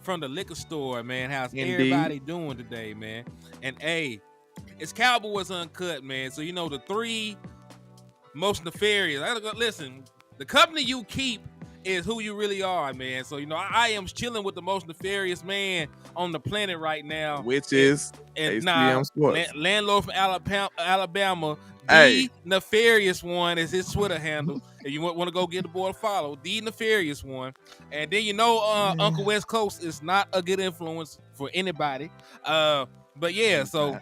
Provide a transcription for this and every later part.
from the liquor store, man. How's Indeed. everybody doing today, man? And hey, it's Cowboys Uncut, man. So the three most nefarious. Listen, the company you keep is who you really are, man. So I am chilling with the most nefarious man on the planet right now, which is HBM Sports. Landlord from Alabama. The nefarious one is his Twitter handle. If you want to go get the boy a follow, the nefarious one. And then Uncle West Coast is not a good influence for anybody. But yeah, so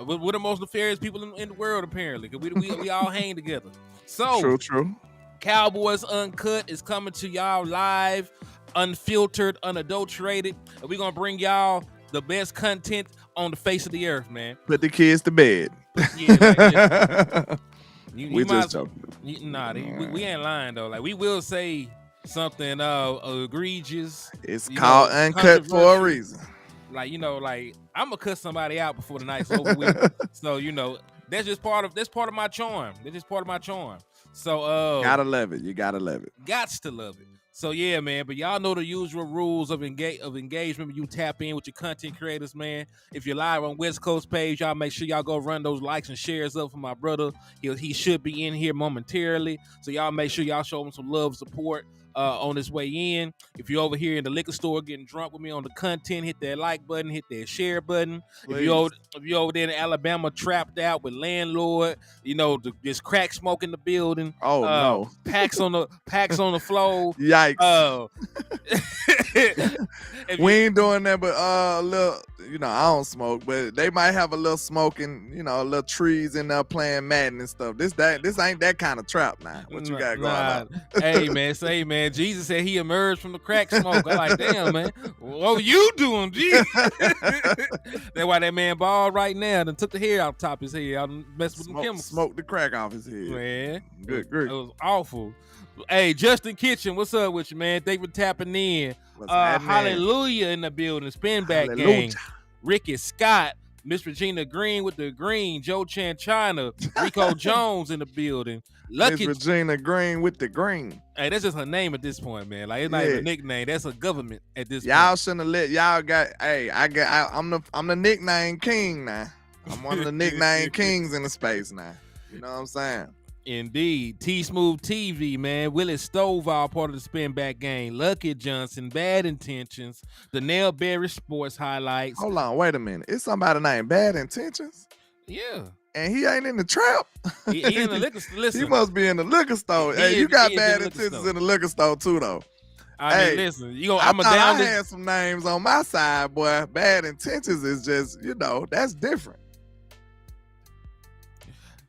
we're the most nefarious people in the world apparently, because we all hang together. So true. Cowboys Uncut is coming to y'all live, unfiltered, unadulterated. And we're gonna bring y'all the best content on the face of the earth, man. Put the kids to bed. Yeah, we just joking. We ain't lying though. Like, we will say something egregious. It's called Uncut for a reason. Like, I'm gonna cut somebody out before the night's over with. So that's just part of my charm. That's just part of my charm. So gotta love it. You gotta love it. Gots to love it. So yeah, man. But y'all know the usual rules of engagement. You tap in with your content creators, man. If you're live on West Coast page, y'all make sure y'all go run those likes and shares up for my brother. He should be in here momentarily. So y'all make sure y'all show him some love and support on his way in. If you're over here in the liquor store getting drunk with me on the content, hit that like button, hit that share button. If you're over there in Alabama trapped out with landlord, there's crack smoke in the building. Oh no. Packs on the floor. Yikes. We ain't doing that, but a little, I don't smoke, but they might have a little smoking, a little trees in there playing Madden and stuff. This ain't that kind of trap now. What you got going on? Hey man, Jesus said he emerged from the crack smoke. I'm like, damn, man, what you doing, Jesus? That's why that man bald right now. Then took the hair out top his head. I messed with the chemicals. Smoked the crack off his head. Man, good. It was awful. Hey, Justin Kitchen, what's up with you, man? Thank you for tapping in. Hallelujah in the building. Spin back gang. Ricky Scott, Miss Regina Green with the green. Joe Chanchina, Rico Jones in the building. Miss Regina Green with the green. Hey, that's just her name at this point, man. Like, it's not even a nickname. That's a government at this point. Y'all shouldn't have let y'all got. Hey, I'm the nickname king now. I'm one of the nickname kings in the space now. You know what I'm saying? Indeed. T-Smooth TV, man. Willie Stovall, part of the Spin Back Gang. Lucky Johnson, Bad Intentions. The Nail Berry Sports Highlights. Hold on, wait a minute. It's somebody named Bad Intentions? Yeah. And he ain't in the trap? He in the liquor store. Listen. He must be in the liquor store. Hey, you got Bad Intentions in the liquor store too, though. I mean, listen. I had some names on my side, boy. Bad Intentions is just, that's different.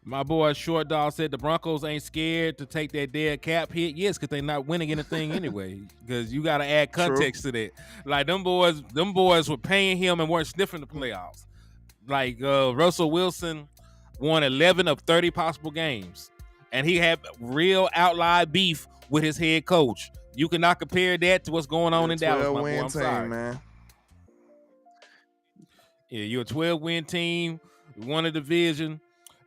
My boy Short Dog said the Broncos ain't scared to take that dead cap hit. Yes, because they're not winning anything anyway. Because you got to add context to that. Like, them boys were paying him and weren't sniffing the playoffs. Like, Russell Wilson won 11 of 30 possible games. And he had real outlier beef with his head coach. You cannot compare that to what's going on in Dallas, my boy. I'm sorry, man. Yeah, you're a 12-win team. You won a division.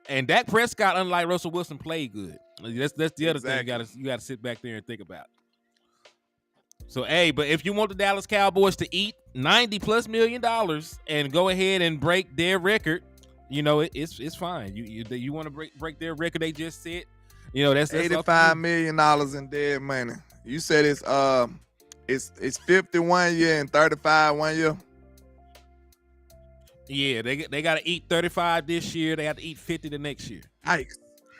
And Dak Prescott, unlike Russell Wilson, played good. That's the other thing you got to sit back there and think about. So, hey, but if you want the Dallas Cowboys to eat $90+ million and go ahead and break their record, it's fine. You want to break their record they just set. That's $85 million in dead money. You said it's 51 year and 35 1 year. Yeah, they got to eat 35 this year. They have to eat 50 the next year. Yikes.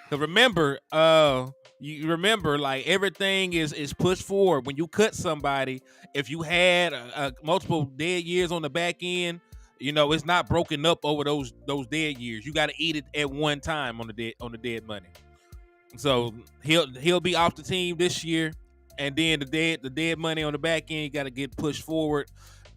Because you remember, like, everything is pushed forward. When you cut somebody, if you had multiple dead years on the back end, it's not broken up over those dead years. You got to eat it at one time on the dead money. So he'll be off the team this year, and then the dead money on the back end, you got to get pushed forward.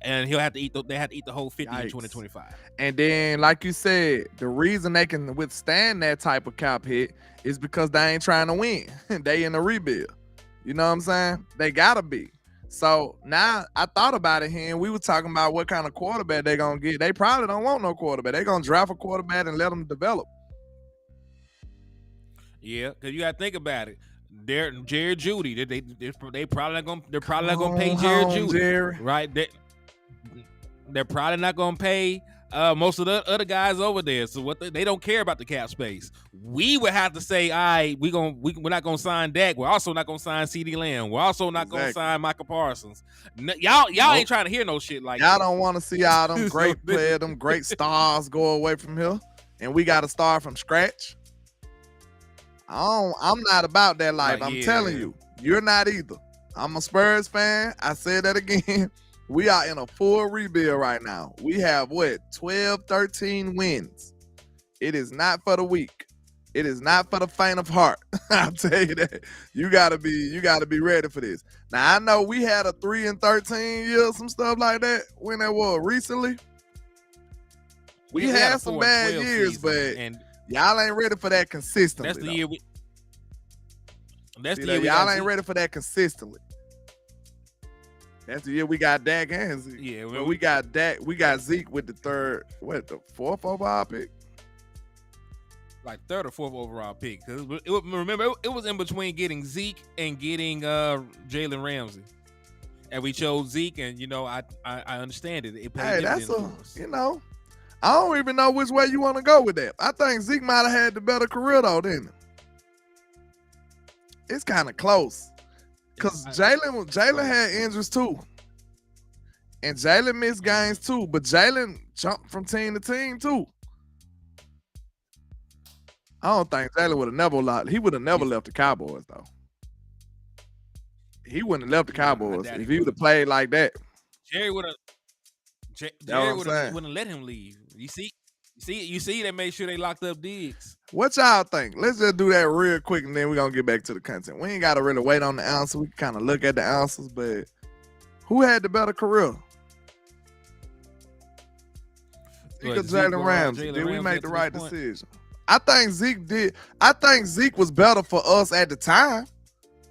And they have to eat the whole 50 in 2025. And then, like you said, the reason they can withstand that type of cap hit is because they ain't trying to win. They in a rebuild. You know what I'm saying? They gotta be. So now I thought about it here, and we were talking about what kind of quarterback they gonna get. They probably don't want no quarterback. They gonna draft a quarterback and let them develop. Yeah, because you gotta think about it. Jared Judy, they probably not gonna pay Jared Judy, Jerry. right? they're probably not going to pay most of the other guys over there. So what they don't care about the cap space. We would have to say, all right, we're not going to sign Dak. We're also not going to sign CeeDee Lamb. We're also not going to sign Michael Parsons. Y'all ain't trying to hear no shit like y'all that. don't want to see all them great players, them great stars go away from here, and we got to start from scratch. I'm not about that life. I'm telling you, you're not either. I'm a Spurs fan. I said that again. We are in a full rebuild right now. We have 12, 13 wins. It is not for the weak. It is not for the faint of heart. I'll tell you that. You gotta be ready for this. Now I know we had a 3-13 year, some stuff like that when that was recently. We had some bad years, but y'all ain't ready for that consistently. That's the year y'all ain't ready for that consistently. That's the year we got Dak and Zeke. Yeah, well, we got Dak. We got Zeke with the fourth overall pick, like third or fourth overall pick. Because remember, it was in between getting Zeke and getting Jalen Ramsey, and we chose Zeke. And I understand it. Hey, that's I don't even know which way you want to go with that. I think Zeke might have had the better career though, didn't it? It's kind of close. Because Jalen had injuries too. And Jalen missed games too. But Jalen jumped from team to team too. I don't think Jalen would have never left. He would have never left the Cowboys though. He wouldn't have left the Cowboys if he would have played like that. Jerry wouldn't let him leave. You see, they made sure they locked up Diggs. What y'all think? Let's just do that real quick, and then we're gonna get back to the content. We ain't gotta really wait on the answer. We can kind of look at the answers, but who had the better career? Zeke or Jalen Ramsey? Did we make the right decision? I think Zeke did. I think Zeke was better for us at the time.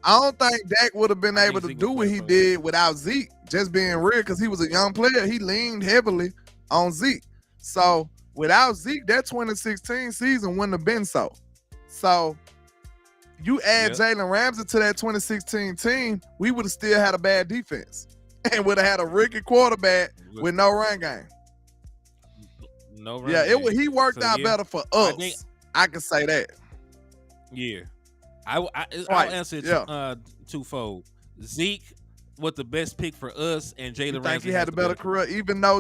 I don't think Dak would have been able to do what he did without Zeke. Just being real, because he was a young player. He leaned heavily on Zeke. So without Zeke, that 2016 season wouldn't have been so. So you add Jalen Ramsey to that 2016 team, we would have still had a bad defense and would have had a rookie quarterback with no run game. No run game. He worked out better for us. I can say that. Yeah. I'll answer it twofold. Zeke was the best pick for us, and Jalen Ramsey. Think he had a better career, even though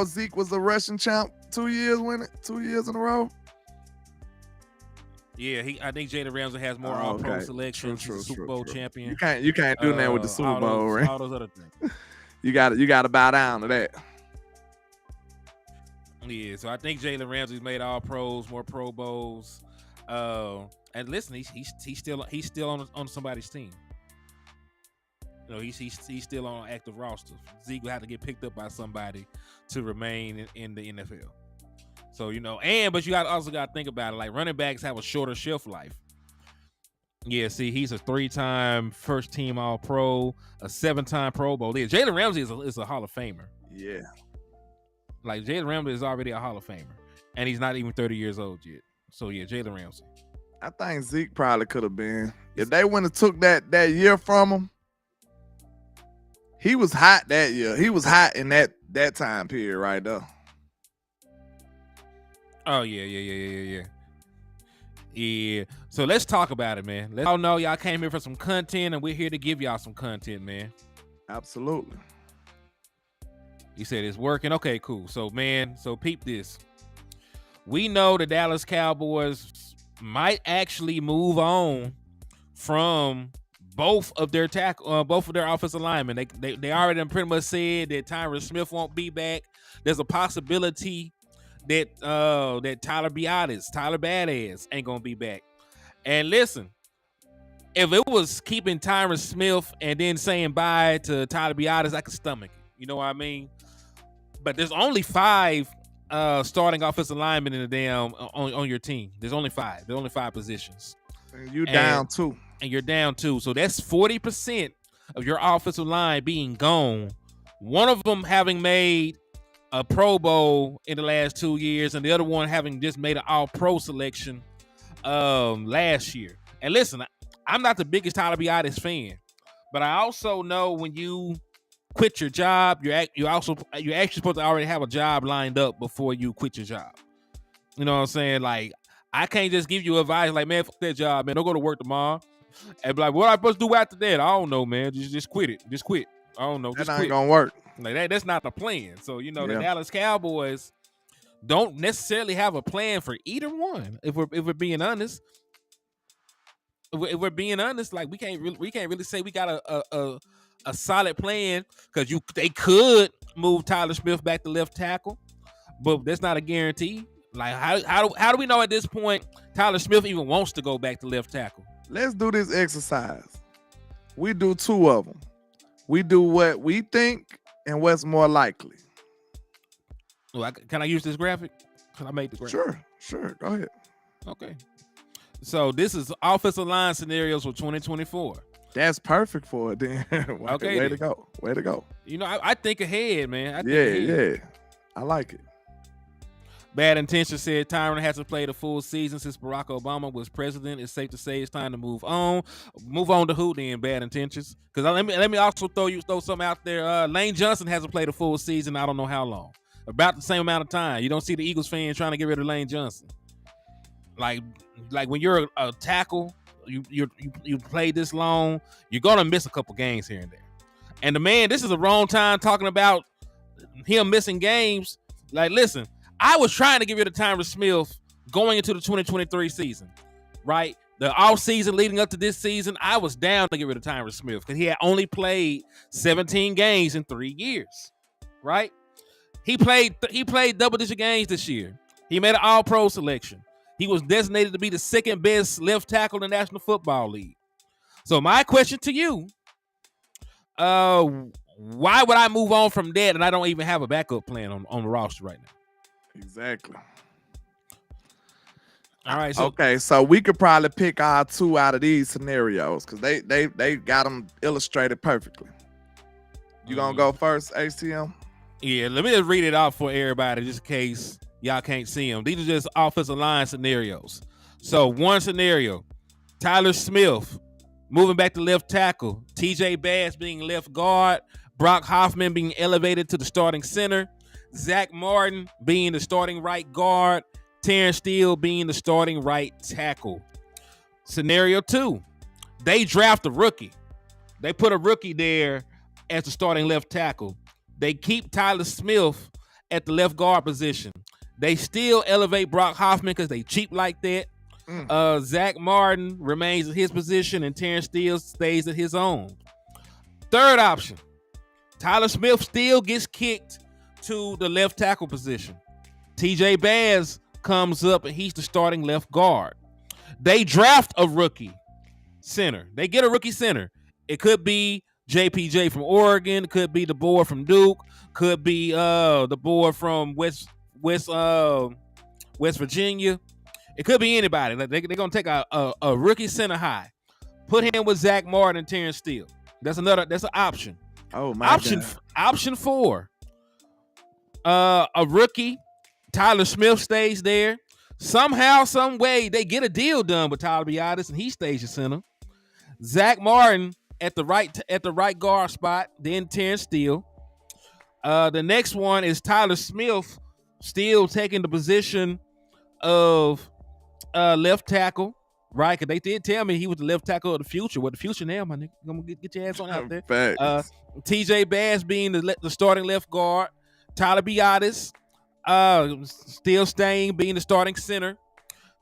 Zeke was the rushing champ 2 years in a row. Yeah, I think Jalen Ramsey has more All-Pro selections. True, Super Bowl champion. You can't do that with the Super Bowl, right? All those other things. You got to bow down to that. Yeah, so I think Jalen Ramsey's made All Pros, more Pro Bowls. And listen, he's still on somebody's team. He's still on an active roster. Zeke will have to get picked up by somebody to remain in the NFL. So but you also got to think about it. Like, running backs have a shorter shelf life. Yeah, see, he's a 3-time first team All Pro, a 7-time Pro Bowl. Jalen Ramsey is a Hall of Famer. Yeah, like Jalen Ramsey is already a Hall of Famer, and he's not even 30 years old yet. So yeah, Jalen Ramsey. I think Zeke probably could have been. If they wouldn't have took that year from him, he was hot that year. He was hot in that time period right there. Oh, yeah. Yeah. So let's talk about it, man. Y'all know y'all came here for some content, and we're here to give y'all some content, man. Absolutely. You said it's working. Okay, cool. So peep this. We know the Dallas Cowboys might actually move on from both of their offensive linemen. They already pretty much said that Tyron Smith won't be back. There's a possibility that Tyler Badass ain't gonna be back. And listen, if it was keeping Tyron Smith and then saying bye to Tyler Badass, I could stomach it. You know what I mean? But there's only 5 starting offensive linemen in the damn on your team. There's only 5. There's only 5 positions. And you down 2. And you're down 2. So that's 40% of your offensive line being gone. One of them having made a Pro Bowl in the last 2 years, and the other one having just made an All-Pro selection last year. And listen, I'm not the biggest Tyler Biotis fan, but I also know when you quit your job, you're actually supposed to already have a job lined up before you quit your job. You know what I'm saying? Like, I can't just give you advice like, man, fuck that job, man. Don't go to work tomorrow. And be like, what am I supposed to do after that? I don't know, man. Just quit it. Just quit. I don't know. That Just ain't quit. gonna work. Like that's not the plan. So, you know, the Yeah. Dallas Cowboys don't necessarily have a plan for either one. If we're being honest. If we're being honest, like we can't really say we got a solid plan, because they could move Tyler Smith back to left tackle, but that's not a guarantee. Like how do we know at this point Tyler Smith even wants to go back to left tackle? Let's do this exercise. We do two of them. We do what we think and what's more likely. Well, can I use this graphic? Can I make the graphic? Sure. Go ahead. Okay. So this is offensive line scenarios for 2024. That's perfect for it then. Okay, Way then. to go. You know, I think ahead, man. Yeah. I like it. Bad Intention said Tyron hasn't played a full season since Barack Obama was president. It's safe to say it's time to move on. Move on to who then, Bad Intentions? Because let me also throw something out there. Lane Johnson hasn't played a full season. I don't know how long. About the same amount of time. You don't see the Eagles fans trying to get rid of Lane Johnson. Like when you're a tackle, you play this long, you're gonna miss a couple games here and there. And the man, this is the wrong time talking about him missing games. Like, listen, I was trying to get rid of Tyron Smith going into the 2023 season, right? The off season leading up to this season, I was down to get rid of Tyron Smith because he had only played 17 games in 3 years, right? He played double-digit games this year. He made an All-Pro selection. He was designated to be the second best left tackle in the National Football League. So my question to you, why would I move on from that and I don't even have a backup plan on the roster right now? Exactly. All right. So we could probably pick our two out of these scenarios because they got them illustrated perfectly. You gonna go first, ACM? Yeah, let me just read it off for everybody just in case y'all can't see them. These are just offensive line scenarios. So one scenario, Tyler Smith moving back to left tackle, TJ Bass being left guard, Brock Hoffman being elevated to the starting center, Zach Martin being the starting right guard, Terrence Steele being the starting right tackle. Scenario two, they draft a rookie. They put a rookie there as the starting left tackle. They keep Tyler Smith at the left guard position. They still elevate Brock Hoffman because they cheap like that. Zach Martin remains in his position and Terrence Steele stays at his own. Third option, Tyler Smith still gets kicked to the left tackle position. TJ Bass comes up and he's the starting left guard. They draft a rookie center. They get a rookie center. It could be JPJ from Oregon, could be the boy from Duke, could be the boy from West Virginia. It could be anybody. Like they're gonna take a rookie center high, put him with Zach Martin and Terrence Steele. That's an option. Oh my God. Option 4. A rookie, Tyler Smith stays there. Somehow, some way, they get a deal done with Tyler Biotis and he stays at center. Zach Martin at the right guard spot, then Terrence Steele. The next one is Tyler Smith still taking the position of left tackle, right? Because they did tell me he was the left tackle of the future. What the future now, my nigga? I'm gonna get your ass on out there. TJ Bass being the starting left guard. Tyler Biotis still staying, being the starting center.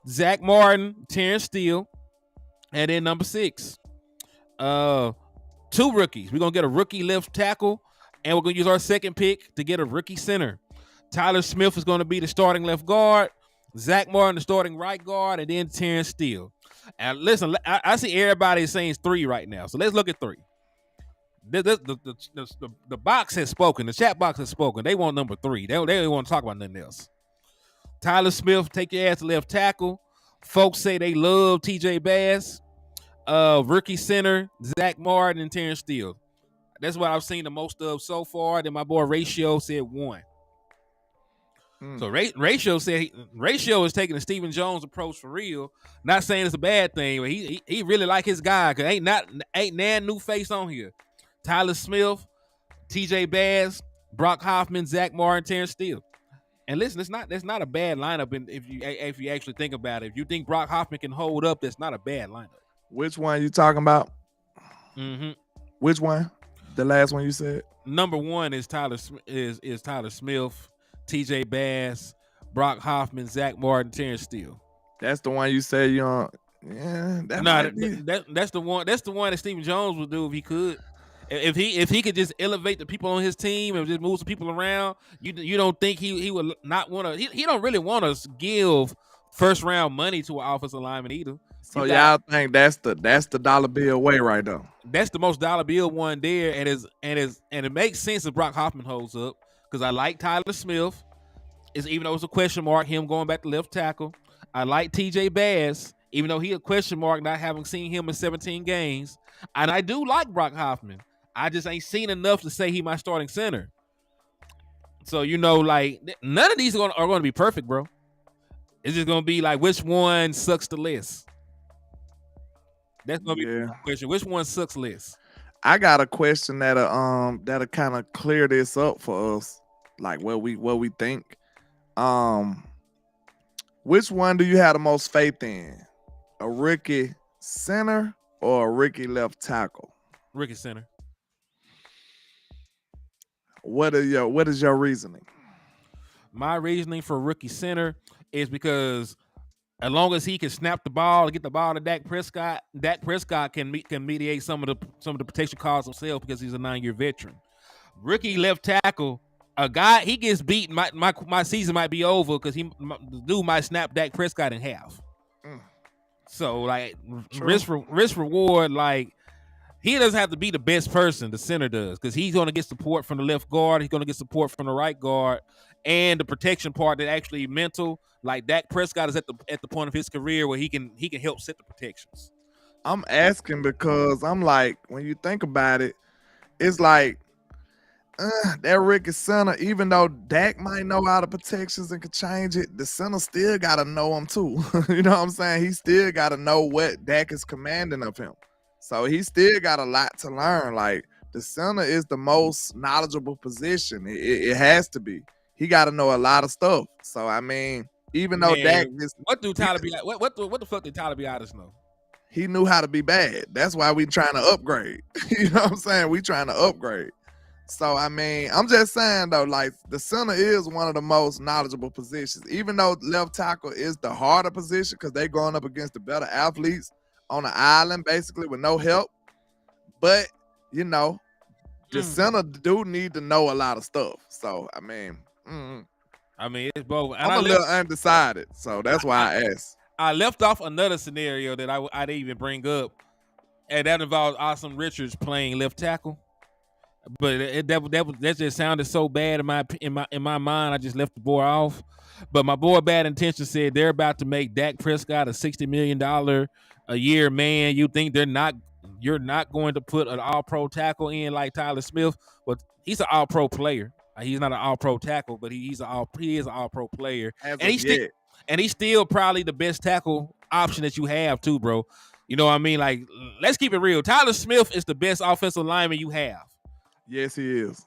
Zach Martin, Terrence Steele. And then number 6. 2 rookies. We're going to get a rookie left tackle, and we're going to use our second pick to get a rookie center. Tyler Smith is going to be the starting left guard, Zach Martin the starting right guard, and then Terrence Steele. And listen, I see everybody saying 3 right now, so let's look at 3. The box has spoken. The chat box has spoken. They want number 3. They don't want to talk about nothing else. Tyler Smith, take your ass to left tackle. Folks say they love TJ Bass. Rookie center, Zach Martin and Terrence Steele. That's what I've seen the most of so far. Then my boy Ratio said 1. So Ratio is taking the Stephen Jones approach for real. Not saying it's a bad thing, but he really like his guy because ain't nan new face on here. Tyler Smith, TJ Bass, Brock Hoffman, Zach Martin, Terrence Steele. And listen, that's not a bad lineup. And if you actually think about it, if you think Brock Hoffman can hold up, that's not a bad lineup. Which one you talking about? Mm-hmm. Which one? The last one you said? Number one is Tyler Smith, TJ Bass, Brock Hoffman, Zach Martin, Terrence Steele. That's the one you said you on. Yeah, that's the one. That's the one that Stephen Jones would do if he could. If he could just elevate the people on his team and just move some people around, you don't think he would not want to? He don't really want to give first round money to an offensive lineman either. So y'all think that's the dollar bill way right there? That's the most dollar bill one there, and it makes sense if Brock Hoffman holds up because I like Tyler Smith. Even though it's a question mark, him going back to left tackle. I like TJ Bass, even though he a question mark, not having seen him in 17 games. And I do like Brock Hoffman. I just ain't seen enough to say he my starting center. So, like, none of these are going to be perfect, bro. It's just going to be like, which one sucks the less? That's going to be the question. Which one sucks less? I got a question that'll kind of clear this up for us, like what we think. Which one do you have the most faith in? A rookie center or a rookie left tackle? Rookie center. What is your reasoning? My reasoning for rookie center is because as long as he can snap the ball and get the ball to Dak Prescott can mediate some of the protection calls himself because he's a 9-year veteran. Rookie left tackle, a guy he gets beat, my season might be over because the dude might snap Dak Prescott in half. So like risk reward, like he doesn't have to be the best person, the center does, because he's going to get support from the left guard, he's going to get support from the right guard, and the protection part that actually mental. Like Dak Prescott is at the point of his career where he can help set the protections. I'm asking because I'm like, when you think about it, it's like that rookie center, even though Dak might know all the protections and could change it, the center still got to know him too. You know what I'm saying? He still got to know what Dak is commanding of him. So he still got a lot to learn. Like the center is the most knowledgeable position. It has to be. He got to know a lot of stuff. So I mean, even though Dak is, what the fuck did Tyler Biadasz know? He knew how to be bad. That's why we trying to upgrade. You know what I'm saying? We trying to upgrade. So I mean, I'm just saying though, like the center is one of the most knowledgeable positions. Even though left tackle is the harder position because they going up against the better athletes on the island, basically with no help. But the center do need to know a lot of stuff. So I mean, it's both. And I'm a little undecided, so that's why I asked. I left off another scenario that I didn't even bring up, and that involves Austin Richards playing left tackle. But that just sounded so bad in my mind. I just left the boy off. But my boy Bad Intention said they're about to make Dak Prescott a $60 million a year man. You think you're not going to put an all-pro tackle in like Tyler Smith? But he's an all-pro player. He's not an all-pro tackle, but he is an all-pro player. And he's still probably the best tackle option that you have too, bro. You know what I mean? Like, let's keep it real. Tyler Smith is the best offensive lineman you have. Yes, he is.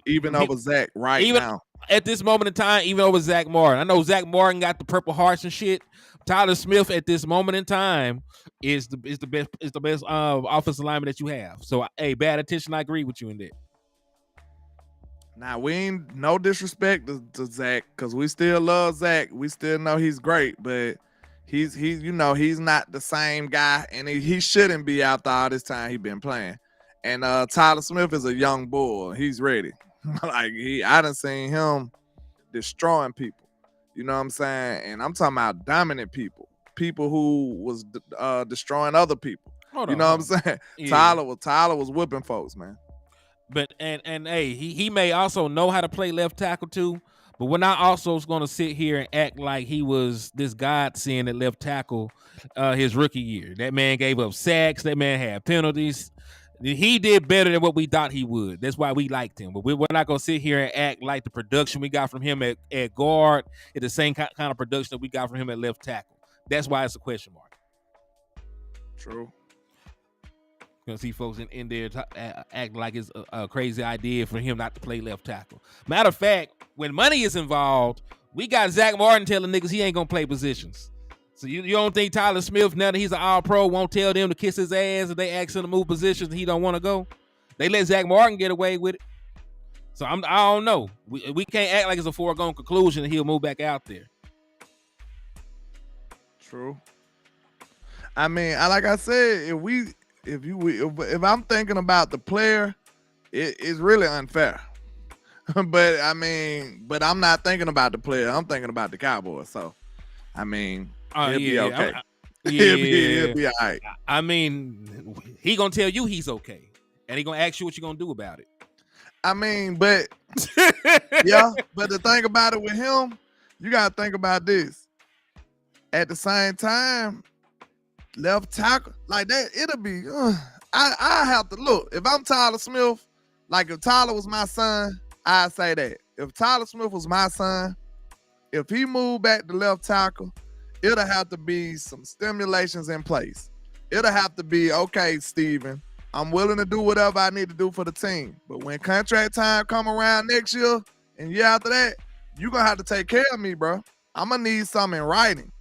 Even over Zach now. At this moment in time, even over Zach Martin. I know Zach Martin got the Purple Hearts and shit. Tyler Smith at this moment in time is the best offensive lineman that you have. So, hey, Bad Attention, I agree with you in that. Now, we ain't no disrespect to Zach because we still love Zach. We still know he's great, but he's not the same guy, and he shouldn't be after all this time he been playing. And Tyler Smith is a young bull. He's ready. I done seen him destroying people. You know what I'm saying? And I'm talking about dominant people who was destroying other people. What I'm saying? Yeah. Tyler was whipping folks, man. But and hey, he may also know how to play left tackle too. But we're not also going to sit here and act like he was this godsend at left tackle his rookie year. That man gave up sacks. That man had penalties. He did better than what we thought he would. That's why we liked him. But we're not going to sit here and act like the production we got from him at guard is the same kind of production that we got from him at left tackle. That's why it's a question mark. True. Gonna see folks in there act like it's a crazy idea for him not to play left tackle. Matter of fact, when money is involved, we got Zach Martin telling niggas he ain't gonna play positions. So you don't think Tyler Smith, now that he's an All-Pro, won't tell them to kiss his ass if they ask him to move positions and he don't want to go? They let Zach Martin get away with it. So I don't know. We can't act like it's a foregone conclusion that he'll move back out there. True. I mean, like I said, if I'm thinking about the player, it's really unfair. but I'm not thinking about the player. I'm thinking about the Cowboys. So, I mean, it'll be okay. It'll be all right. I mean, he gonna tell you he's okay, and he gonna ask you what you gonna do about it. I mean, but yeah, but the thing about it with him, you gotta think about this. At the same time, left tackle like that, it'll be. I have to look. If I'm Tyler Smith, like if Tyler was my son, I'd say that. If Tyler Smith was my son, if he moved back to left tackle, it'll have to be some stimulations in place. It'll have to be, okay, Steven, I'm willing to do whatever I need to do for the team. But when contract time come around next year and year after that, you're going to have to take care of me, bro. I'm going to need something in writing.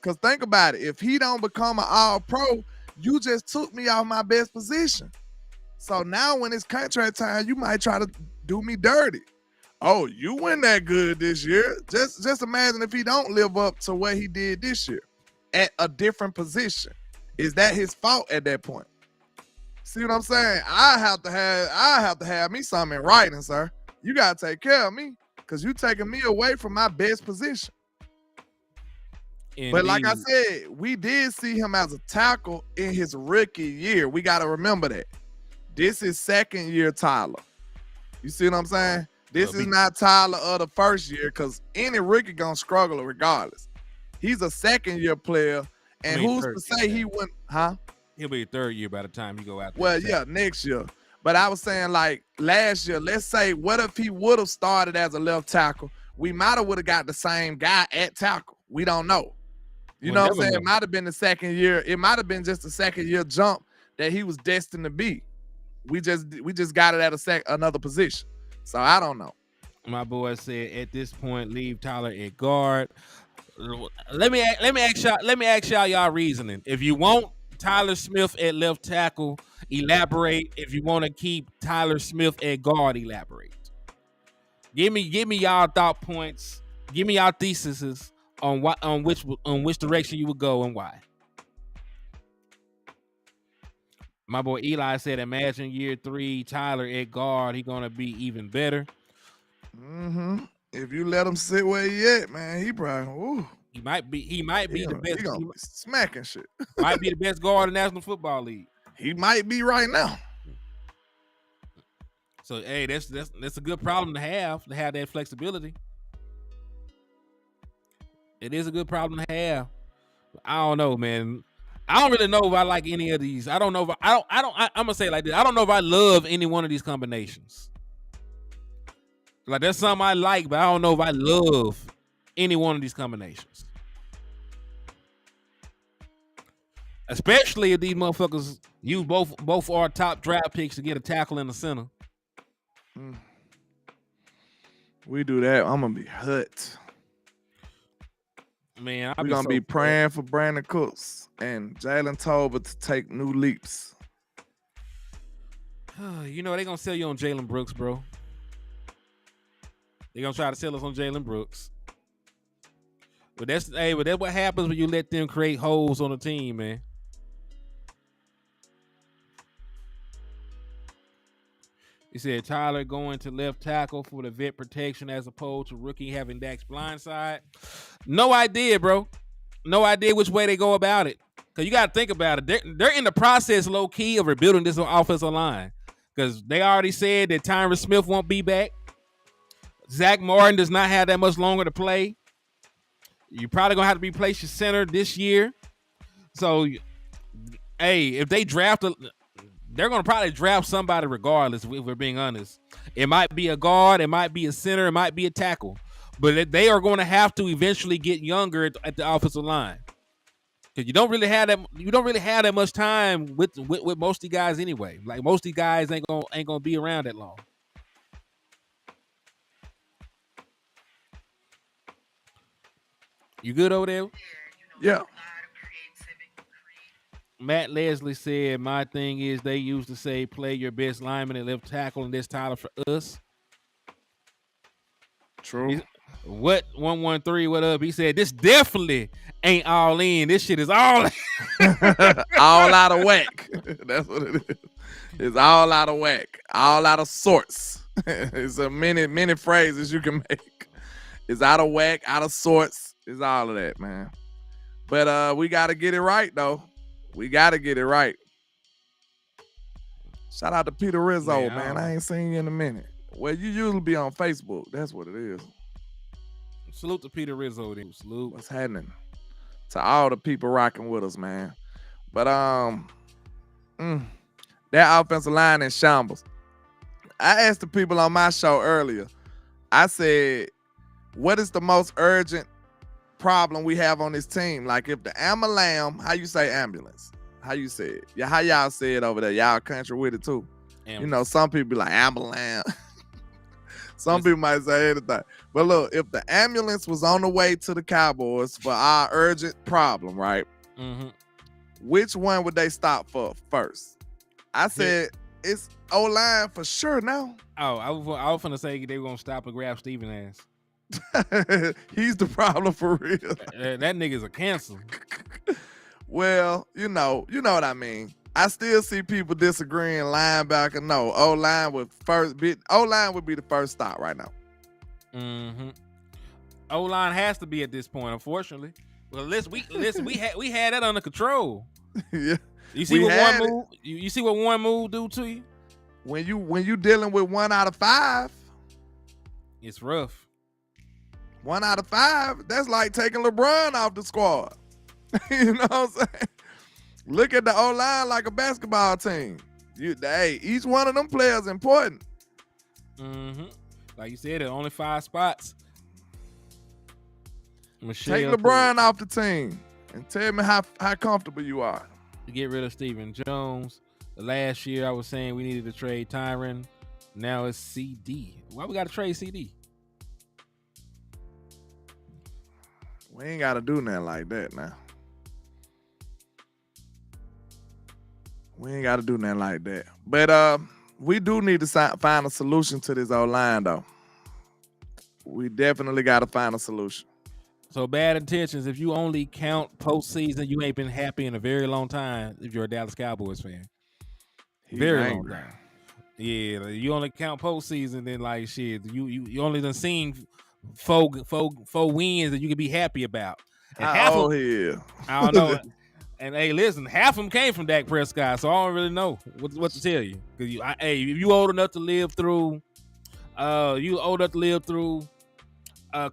Because think about it. If he don't become an All-Pro, you just took me off my best position. So now when it's contract time, you might try to do me dirty. Oh, you win that good this year. Just imagine if he don't live up to what he did this year at a different position. Is that his fault at that point? See what I'm saying? I have to have me something in writing, sir. You gotta take care of me because you taking me away from my best position. Indeed. But like I said, we did see him as a tackle in his rookie year. We got to remember that. This is second year Tyler. You see what I'm saying? This is not Tyler of the first year because any rookie going to struggle regardless. He's a second year player. And who's to say he wouldn't, huh? He'll be a third year by the time you go out there. Well, yeah, next year. But I was saying like last year, let's say what if he would have started as a left tackle? We might have would have got the same guy at tackle. We don't know. You know what I'm saying? It might have been the second year. It might have been just a second year jump that he was destined to be. We just got it at another position. So I don't know. My boy said at this point, leave Tyler at guard. Let me ask y'all reasoning. If you want Tyler Smith at left tackle, elaborate. If you want to keep Tyler Smith at guard, elaborate. Give me y'all thought points. Give me y'all theses on which direction you would go and why. My boy Eli said, imagine year 3, Tyler at guard, he gonna be even better. Mm-hmm. If you let him sit where he at, man, he probably he might be the best. He gonna be smacking shit. Might be the best guard in the National Football League. He might be right now. So hey, that's a good problem to have that flexibility. It is a good problem to have. I don't know, man. I don't really know if I like any of these. I don't know if I'm gonna say it like this. I don't know if I love any one of these combinations. Like that's something I like, but I don't know if I love any one of these combinations. Especially if these motherfuckers use both our top draft picks to get a tackle in the center. We do that, I'm gonna be hurt. Man, we're gonna be praying for Brandon Cooks and Jalen Tolbert to take new leaps. You know they're gonna sell you on Jalen Brooks, bro. They're gonna try to sell us on Jalen Brooks. But that's what happens when you let them create holes on the team, man. He said Tyler going to left tackle for the vet protection as opposed to rookie having Dak's blind side. No idea, bro. No idea which way they go about it. Because you got to think about it. They're in the process, low key, of rebuilding this offensive line. Because they already said that Tyron Smith won't be back. Zach Martin does not have that much longer to play. You're probably going to have to replace your center this year. So, hey, if they draft they're going to probably draft somebody regardless, if we're being honest. It might be a guard, it might be a center, it might be a tackle. But they are going to have to eventually get younger at the offensive line. Cause you don't really have that much time with most of these guys anyway. Like most of these guys ain't gonna be around that long. You good over there? Yeah. Matt Leslie said, "My thing is they used to say play your best lineman and left tackle, and this title for us." True. What 113? What up? He said, "This definitely ain't all in. This shit is all all out of whack." That's what it is. It's all out of whack. All out of sorts. It's a many phrases you can make. It's out of whack, out of sorts. It's all of that, man. But we gotta get it right though. We gotta get it right. Shout out to Peter Rizzo, man. I ain't seen you in a minute. Well, you usually be on Facebook. That's what it is. Salute to Peter Rizzo. Then. Salute. What's happening? To all the people rocking with us, man. But that offensive line in shambles. I asked the people on my show earlier. I said, what is the most urgent problem we have on this team? Like if the ambulance, how you say ambulance? How you say it? Yeah, how y'all say it over there? Y'all country with it too. Ambulance. You know, some people be like ambulance. Some people might say anything. But look, if the ambulance was on the way to the Cowboys for our urgent problem, right? Mm-hmm. Which one would they stop for first? I said it's O-line for sure now. Oh, I was finna say they were gonna stop and grab Steven ass. He's the problem for real. That nigga's a cancer. Well, you know what I mean. I still see people disagreeing. Linebacker, no. O-line would be the first stop right now. Mm-hmm. O-line has to be at this point, unfortunately. Well, we had that under control. Yeah. You see what one move? You see what one move do to you? When you dealing with 1 out of 5, it's rough. 1 out of 5, that's like taking LeBron off the squad. You know what I'm saying? Look at the O-line like a basketball team. Each one of them players important. Mm-hmm. Like you said, there are only 5 spots. Take LeBron off the team and tell me how comfortable you are. To get rid of Stephen Jones. Last year I was saying we needed to trade Tyron. Now it's CD. Why we got to trade CD? We ain't got to do nothing like that now. We ain't got to do nothing like that. But we do need to find a solution to this O-line, though. We definitely got to find a solution. So bad intentions, if you only count postseason, you ain't been happy in a very long time if you're a Dallas Cowboys fan. Very long time. Yeah, you only count postseason, then like shit, you only done seen four wins that you can be happy about. And half of them, I don't know. And hey, listen, half of them came from Dak Prescott, so I don't really know what to tell you. Because you old enough to live through,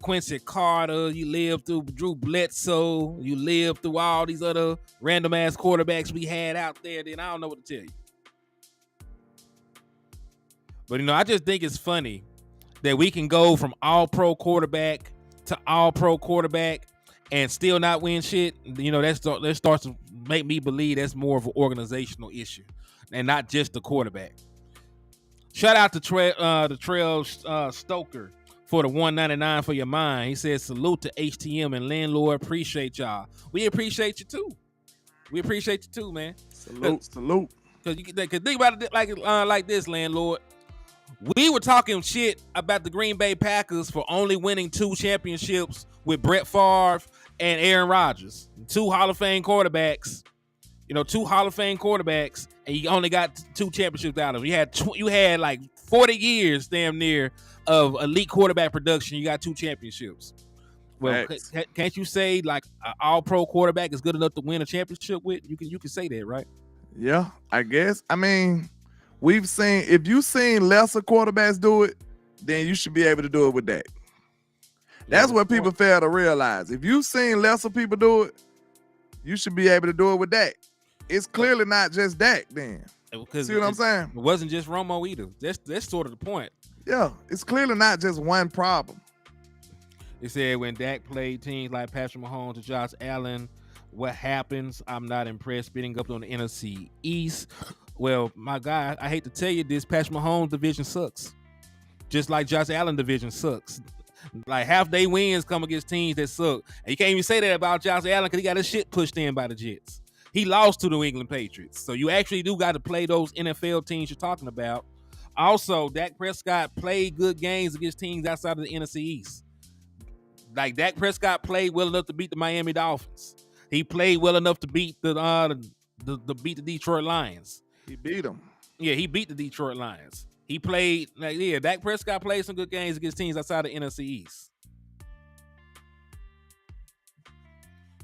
Quincy Carter, you lived through Drew Bledsoe, you lived through all these other random ass quarterbacks we had out there. Then I don't know what to tell you. But I just think it's funny that we can go from all-pro quarterback to all-pro quarterback and still not win shit. That starts to make me believe that's more of an organizational issue and not just the quarterback. Shout out to Trail Stoker for the $1.99 for your mind. He says, salute to HTM and Landlord. Appreciate y'all. We appreciate you too. Man. Salute. Because think about it like this, Landlord. We were talking shit about the Green Bay Packers for only winning 2 championships with Brett Favre and Aaron Rodgers. 2 Hall of Fame quarterbacks. 2 Hall of Fame quarterbacks, and you only got 2 championships out of them. You had like 40 years damn near of elite quarterback production. You got 2 championships. Well, can't you say like an all-pro quarterback is good enough to win a championship with? You can say that, right? Yeah, I guess. I mean, if you've seen lesser quarterbacks do it, then you should be able to do it with Dak. That's what people fail to realize. If you've seen lesser people do it, you should be able to do it with Dak. It's clearly not just Dak then. See what I'm saying? It wasn't just Romo either. That's sort of the point. Yeah, it's clearly not just one problem. They said when Dak played teams like Patrick Mahomes and Josh Allen, What happens? I'm not impressed. Spinning up on the NFC East. Well, my guy, I hate to tell you this, Patrick Mahomes' division sucks. Just like Josh Allen division sucks. Like half they wins come against teams that suck. And you can't even say that about Josh Allen because he got his shit pushed in by the Jets. He lost to the New England Patriots. So you actually do got to play those NFL teams you're talking about. Also, Dak Prescott played good games against teams outside of the NFC East. Like Dak Prescott played well enough to beat the Miami Dolphins. He played well enough to beat the Detroit Lions. He beat them. Yeah, he beat the Detroit Lions. He played, Dak Prescott played some good games against teams outside the NFC East.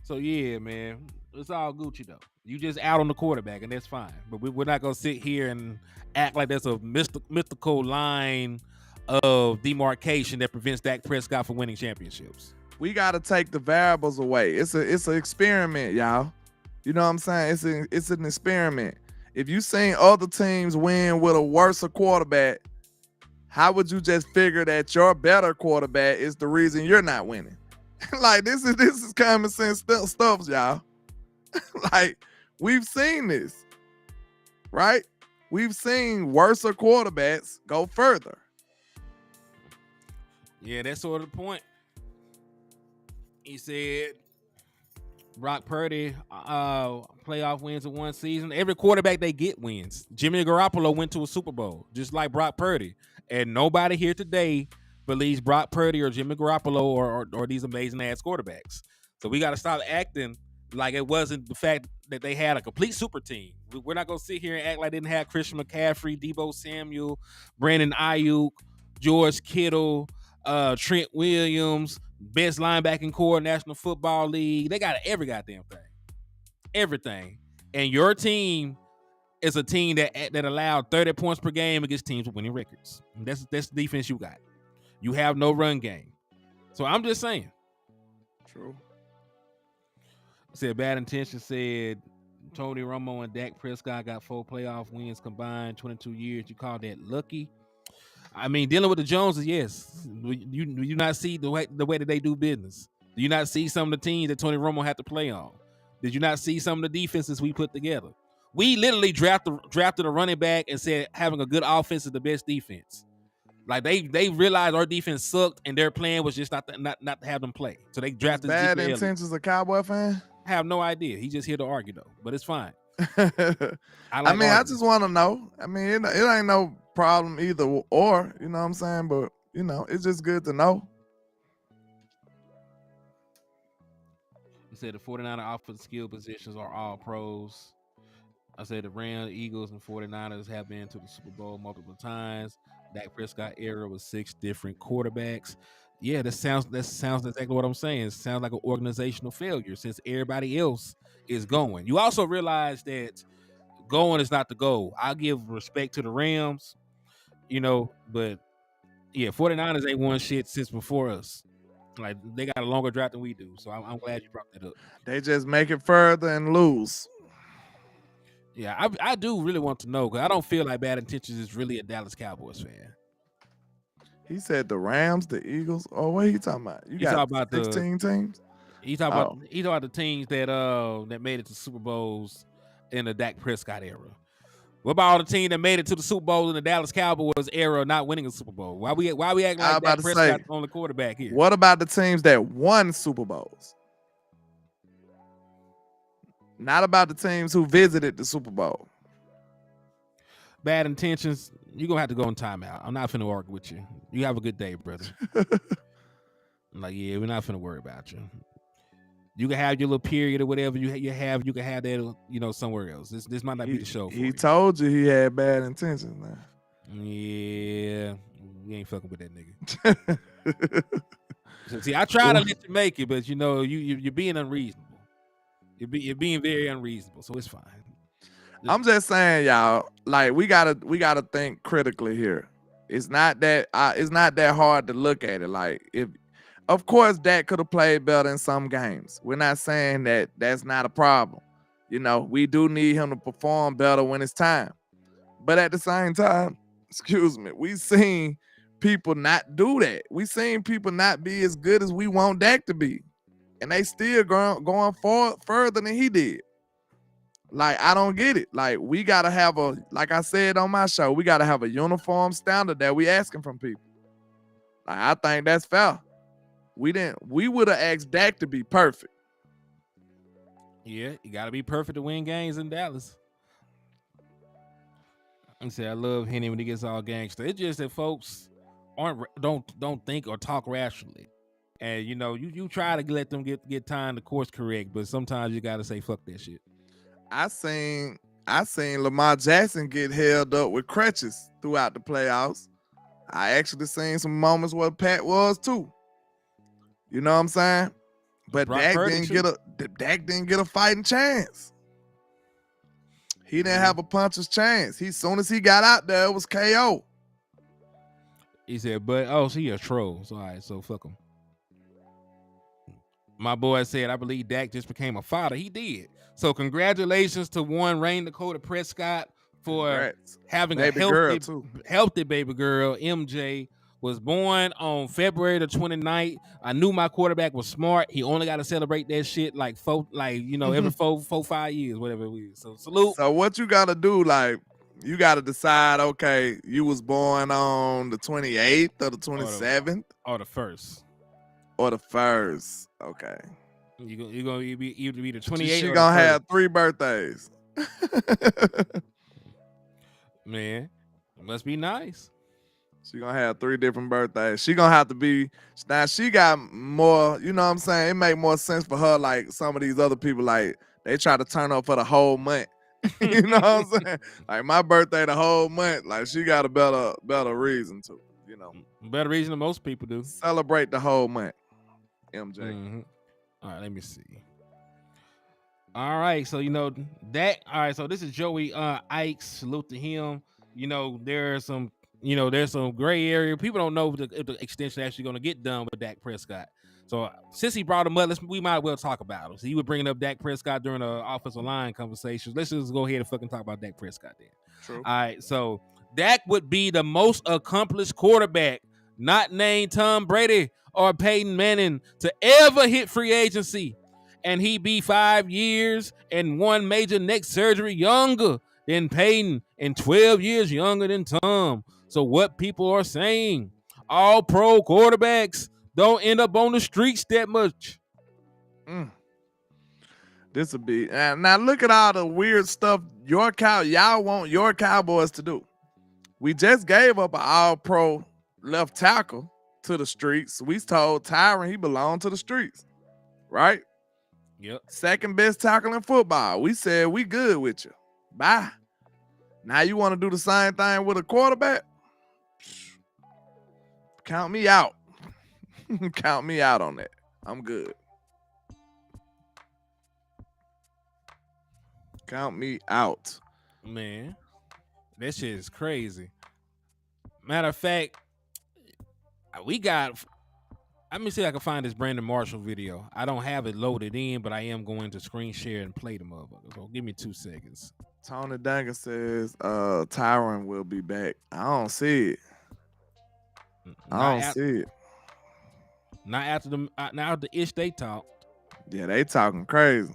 So, yeah, man, it's all Gucci, though. You just out on the quarterback, and that's fine. But we're not going to sit here and act like there's a mythical line of demarcation that prevents Dak Prescott from winning championships. We got to take the variables away. It's an experiment, y'all. You know what I'm saying? It's an experiment. If you seen other teams win with a worse quarterback, how would you just figure that your better quarterback is the reason you're not winning? Like this is common sense stuff, y'all. Like we've seen this, right? We've seen worse quarterbacks go further. Yeah, that's sort of the point. He said Brock Purdy playoff wins in one season. Every quarterback they get wins. Jimmy Garoppolo went to a Super Bowl, just like Brock Purdy. And nobody here today believes Brock Purdy or Jimmy Garoppolo or these amazing ass quarterbacks. So we got to stop acting like it wasn't the fact that they had a complete super team. We're not going to sit here and act like they didn't have Christian McCaffrey, Deebo Samuel, Brandon Ayuk, George Kittle, Trent Williams, best linebacking core, National Football League. They got every goddamn thing. Everything. And your team is a team that allowed 30 points per game against teams with winning records. And that's the defense you got. You have no run game. So I'm just saying. True. Said Bad Intention said Tony Romo and Dak Prescott got 4 playoff wins combined, 22 years. You call that lucky? I mean, dealing with the Joneses, yes. You not see the way that they do business? Do you not see some of the teams that Tony Romo had to play on? Did you not see some of the defenses we put together? We literally drafted a running back and said having a good offense is the best defense. Like they realized our defense sucked and their plan was just not to have them play. So they drafted Bad Intentions a Cowboy fan? I have no idea. He's just here to argue though, but it's fine. I just want to know. I mean, it ain't no problem either or, you know what I'm saying? But, you know, it's just good to know. He said the 49er offensive skill positions are all pros. I said the Rams, Eagles, and 49ers have been to the Super Bowl multiple times. Dak Prescott era was 6 different quarterbacks. Yeah, that sounds exactly what I'm saying. It sounds like an organizational failure since everybody else is going. You also realize that going is not the goal. I give respect to the Rams, you know, but yeah, 49ers ain't won shit since before us. Like they got a longer draft than we do. So I'm glad you brought that up. They just make it further and lose. Yeah, I do really want to know because I don't feel like Bad Intentions is really a Dallas Cowboys fan. He said the Rams, the Eagles. Oh, what are you talking about? You got about 16 teams? He talking about the teams that made it to Super Bowls in the Dak Prescott era. What about all the teams that made it to the Super Bowl in the Dallas Cowboys era not winning a Super Bowl? Why we acting like Dak Prescott's on the quarterback here? What about the teams that won Super Bowls? Not about the teams who visited the Super Bowl. Bad Intentions, you're going to have to go in timeout. I'm not finna argue with you. You have a good day, brother. I'm like, yeah, we're not finna worry about you. You can have your little period or whatever you have. You can have that, you know, somewhere else. This might not be the show for you. He told you he had bad intentions now. Yeah, we ain't fucking with that nigga. So, see, I try to let you make it, but, you know, you're being unreasonable. You're being very unreasonable, so it's fine. I'm just saying, y'all, like we gotta think critically here. It's not that hard to look at it. Like of course Dak could have played better in some games. We're not saying that that's not a problem. You know, we do need him to perform better when it's time. But at the same time, we've seen people not do that. We've seen people not be as good as we want Dak to be. and they still going further than he did. Like, I don't get it. Like, we gotta have like I said on my show, we gotta have a uniform standard that we asking from people. Like, I think that's fair. We would have asked Dak to be perfect. Yeah, you gotta be perfect to win games in Dallas. I say I love Henny when he gets all gangster. It's just that folks don't think or talk rationally. And you try to let them get time to course correct, but sometimes you gotta say fuck that shit. I seen Lamar Jackson get held up with crutches throughout the playoffs. I actually seen some moments where Pat was too. You know what I'm saying? But Dak didn't get a fighting chance. He didn't have a puncher's chance. As soon as he got out there, it was KO. He said, so he a troll. So all right, so fuck him. My boy said, I believe Dak just became a father. He did. So congratulations to Rain Dakota Prescott for having a healthy baby girl. MJ was born on February the 29th. I knew my quarterback was smart. He only got to celebrate that shit every 4-5 years, whatever it is. So salute. So what you got to do, like, you got to decide, okay, you was born on the 28th or the 27th? Or the 1st. Or the 1st. Okay. You're going to either be the 28th She going to have 3 birthdays. Man, it must be nice. She going to have 3 different birthdays. She going to have to be, now she got more, you know what I'm saying? It make more sense for her, like some of these other people, like, they try to turn up for the whole month. You know what I'm saying? Like, my birthday the whole month, like, she got a better reason to, Better reason than most people do. Celebrate the whole month, MJ. Mm-hmm. All right, let me see. All right, so that. All right, so this is Joey Ike. Salute to him. There's some gray area. People don't know if the extension actually going to get done with Dak Prescott. So since he brought him up, we might as well talk about him. So he was bringing up Dak Prescott during the offensive line conversations. Let's just go ahead and fucking talk about Dak Prescott then. True. All right, so Dak would be the most accomplished quarterback, not named Tom Brady or Peyton Manning, to ever hit free agency. And he be 5 years and 1 major neck surgery younger than Peyton and 12 years younger than Tom. So what people are saying, all pro quarterbacks don't end up on the streets that much. This will be, now look at all the weird stuff y'all want your Cowboys to do. We just gave up an all-pro left tackle to the streets. We told Tyron he belonged to the streets, right? Yep. Second best tackle in football. We said we good with you. Bye. Now you want to do the same thing with a quarterback? Count me out. Count me out on that. I'm good. Count me out. Man, that shit is crazy. Matter of fact, let me see if I can find this Brandon Marshall video. I don't have it loaded in, but I am going to screen share and play the motherfucker. So give me 2 seconds. Tony Duncan says Tyron will be back. I don't see it. I don't see it. Not after the ish they talked. Yeah, they talking crazy.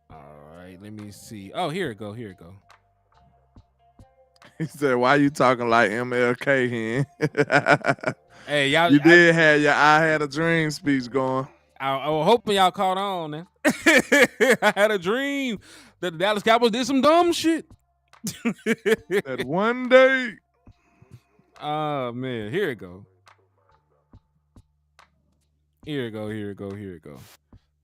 All right, let me see. Oh, here it go. He said, "Why you talking like MLK, hen?" Hey, y'all. You did have your "I had a dream" speech going. I was hoping y'all caught on. Man. I had a dream that the Dallas Cowboys did some dumb shit. That one day. Oh man, here it go.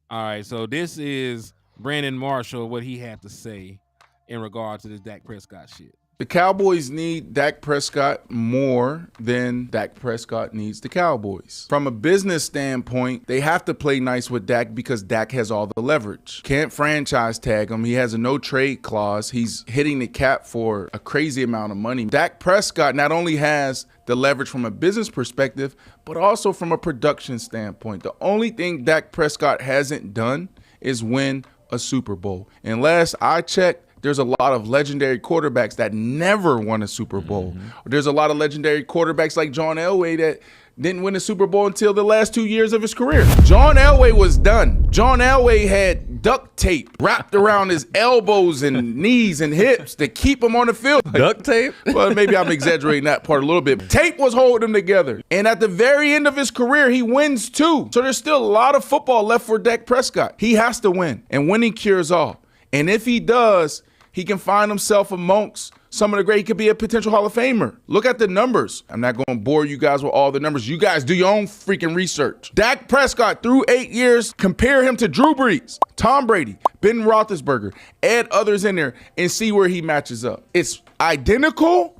All right, so this is Brandon Marshall, what he had to say in regard to this Dak Prescott shit. The Cowboys need Dak Prescott more than Dak Prescott needs the Cowboys. From a business standpoint, they have to play nice with Dak because Dak has all the leverage. Can't franchise tag him. He has a no trade clause. He's hitting the cap for a crazy amount of money. Dak Prescott not only has the leverage from a business perspective, but also from a production standpoint. The only thing Dak Prescott hasn't done is win a Super Bowl. And last I checked, there's a lot of legendary quarterbacks that never won a Super Bowl. There's a lot of legendary quarterbacks like John Elway that didn't win a Super Bowl until the last 2 years of his career. John Elway was done. John Elway had duct tape wrapped around his elbows and knees and hips to keep him on the field. Duct tape? Well, maybe I'm exaggerating that part a little bit. Tape was holding him together. And at the very end of his career, he wins 2. So there's still a lot of football left for Dak Prescott. He has to win, and winning cures all. And if he does, he can find himself amongst some of the great. He could be a potential Hall of Famer. Look at the numbers. I'm not going to bore you guys with all the numbers. You guys do your own freaking research. Dak Prescott, through 8 years, compare him to Drew Brees, Tom Brady, Ben Roethlisberger, add others in there, and see where he matches up. It's identical,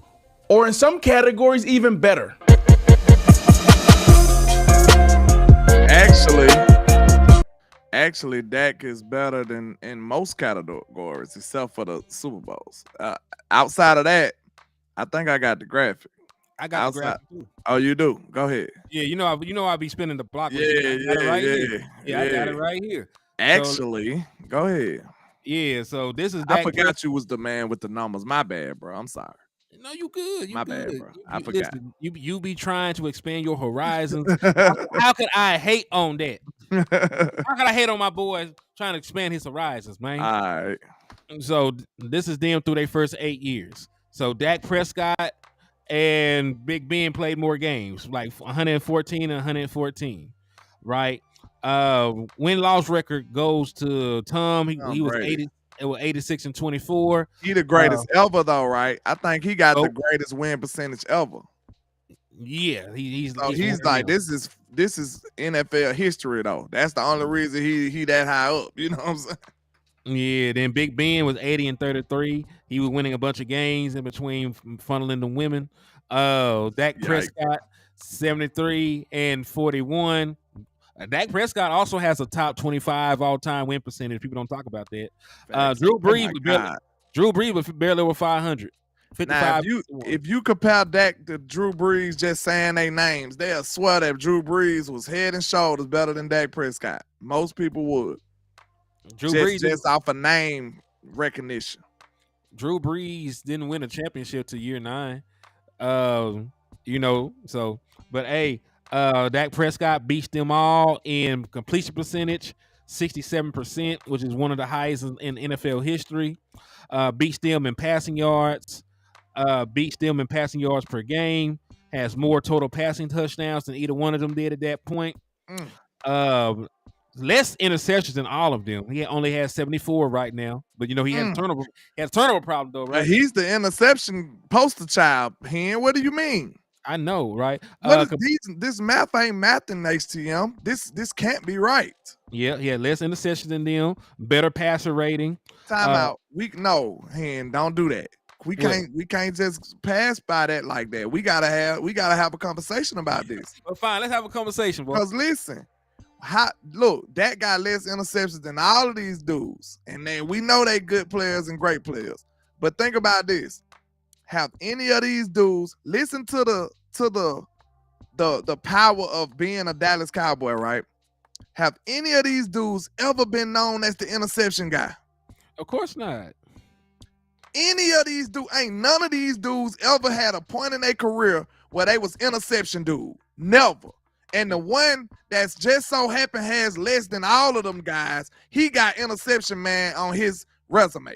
or in some categories, even better. Actually, Dak is better than in most categories except for the Super Bowls. Outside of that, I think I got the graphic. I got the graphic too. Oh, you do? Go ahead. Yeah, I be spinning the block. Yeah, I got it right here. Actually, go ahead. Yeah, so this is I forgot you was the man with the numbers. My bad, bro. I'm sorry. No, you good. My bad, bro. I forgot. Listen, you be trying to expand your horizons. How could I hate on that? How could I hate on my boy trying to expand his horizons, man? All right. So this is them through their first 8 years. So Dak Prescott and Big Ben played more games, like 114 and 114, right? Win-loss record goes to Tom. He was 80. It was 86 and 24. He the greatest ever, though, right? I think he got the greatest win percentage ever. Yeah, he's like this is NFL history, though. That's the only reason he that high up. You know what I'm saying? Yeah. Then Big Ben was 80 and 33. He was winning a bunch of games in between, funneling the women. Dak Prescott 73 and 41. Dak Prescott also has a top 25 all-time win percentage. People don't talk about that. Drew Brees was barely over 500. 55. Now, if you compare Dak to Drew Brees, just saying their names, they'll swear that Drew Brees was head and shoulders better than Dak Prescott. Most people would. Drew Brees just off of name recognition. Drew Brees didn't win a championship till year 9. But hey, Dak Prescott beats them all in completion percentage, 67%, which is one of the highest in NFL history. Beats them in passing yards, per game, has more total passing touchdowns than either one of them did at that point. Less interceptions than all of them. He only has 74 right now, but he has a turnover problem though, right? He's the interception poster child. What do you mean? I know, right? This math ain't mathing next to him. This can't be right. Yeah, he had less interceptions than them, better passer rating. Timeout. Don't do that. We can't just pass by that like that. We gotta have a conversation about this. Well, fine, let's have a conversation, boy. Because listen, that got less interceptions than all of these dudes, and then we know they good players and great players. But think about this. Have any of these dudes listen to the power of being a Dallas Cowboy, right? Have any of these dudes ever been known as the interception guy? Of course not. None of these dudes ever had a point in their career where they was interception dude. Never. And the one that's just so happen has less than all of them guys, he got interception man on his resume.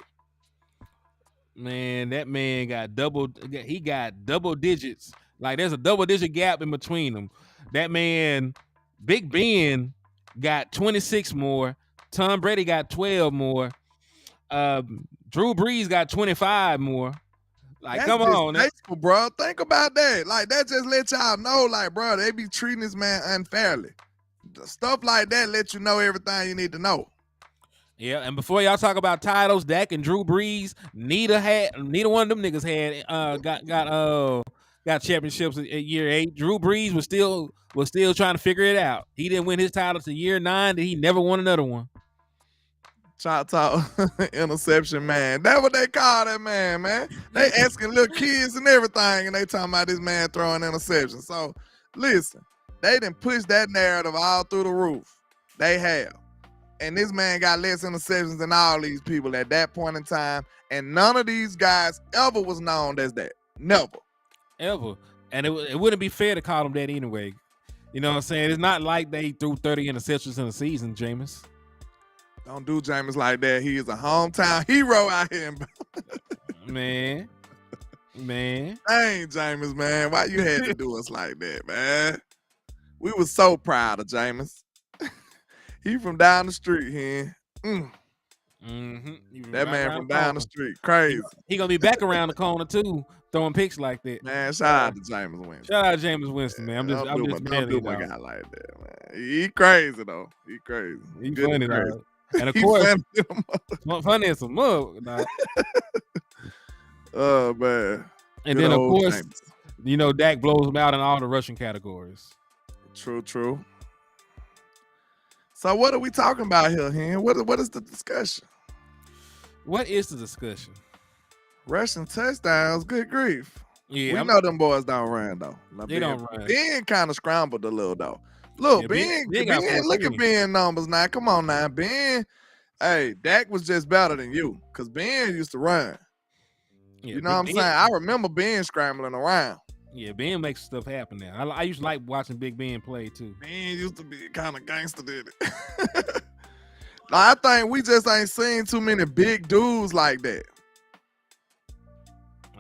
Man, that man got double digits. Like there's a double digit gap in between them. That man, Big Ben, got 26 more. Tom Brady got 12 more. Drew Brees got 25 more. Like, come on, bro. Think about that. Like, that just let y'all know, like, bro, they be treating this man unfairly. Stuff like that let you know everything you need to know. Yeah, and before y'all talk about titles, Dak and Drew Brees, neither one of them niggas had got championships at year 8. Drew Brees was still trying to figure it out. He didn't win his title to year 9, and he never won another one. Choctaw interception man. That's what they call that man, man. They asking little kids and everything, and they talking about this man throwing interceptions. So listen, they didn't push that narrative all through the roof. They have. And this man got less interceptions than all these people at that point in time. And none of these guys ever was known as that. Never. Ever. And it wouldn't be fair to call him that anyway. You know what I'm saying? It's not like they threw 30 interceptions in a season, Jameis. Don't do Jameis like that. He is a hometown hero out here. Man. Dang, Jameis, man. Why you had to do us like that, man? We was so proud of Jameis. He from down the street here. That man from down the street. Crazy. He gonna be back around the corner too, throwing picks like that. Man, shout out to Jameis Winston. Shout out to Jameis Winston, man. Don't do my guy guy like that, man. He crazy though. He crazy. He Good funny, crazy. dog. And of He course, funny as a mug, dog. Oh man. And Good then of old course, Jameis. you know, Dak blows him out in all the rushing categories. True. So what are we talking about here, Hen? What is the discussion? What is the discussion? Rushing touchdowns, good grief. Yeah, we know them boys don't run though. They don't run. Ben kind of scrambled a little though. Look, Yeah, Ben, Ben got look 14. at Ben numbers now. Come on now, Ben. Hey, Dak was just better than you because Ben used to run. Yeah, You know what I'm saying? I remember Ben scrambling around. Yeah, Ben makes stuff happen now. I used to like watching Big Ben play too. Ben used to be kind of gangster, did it? I think we just ain't seen too many big dudes like that.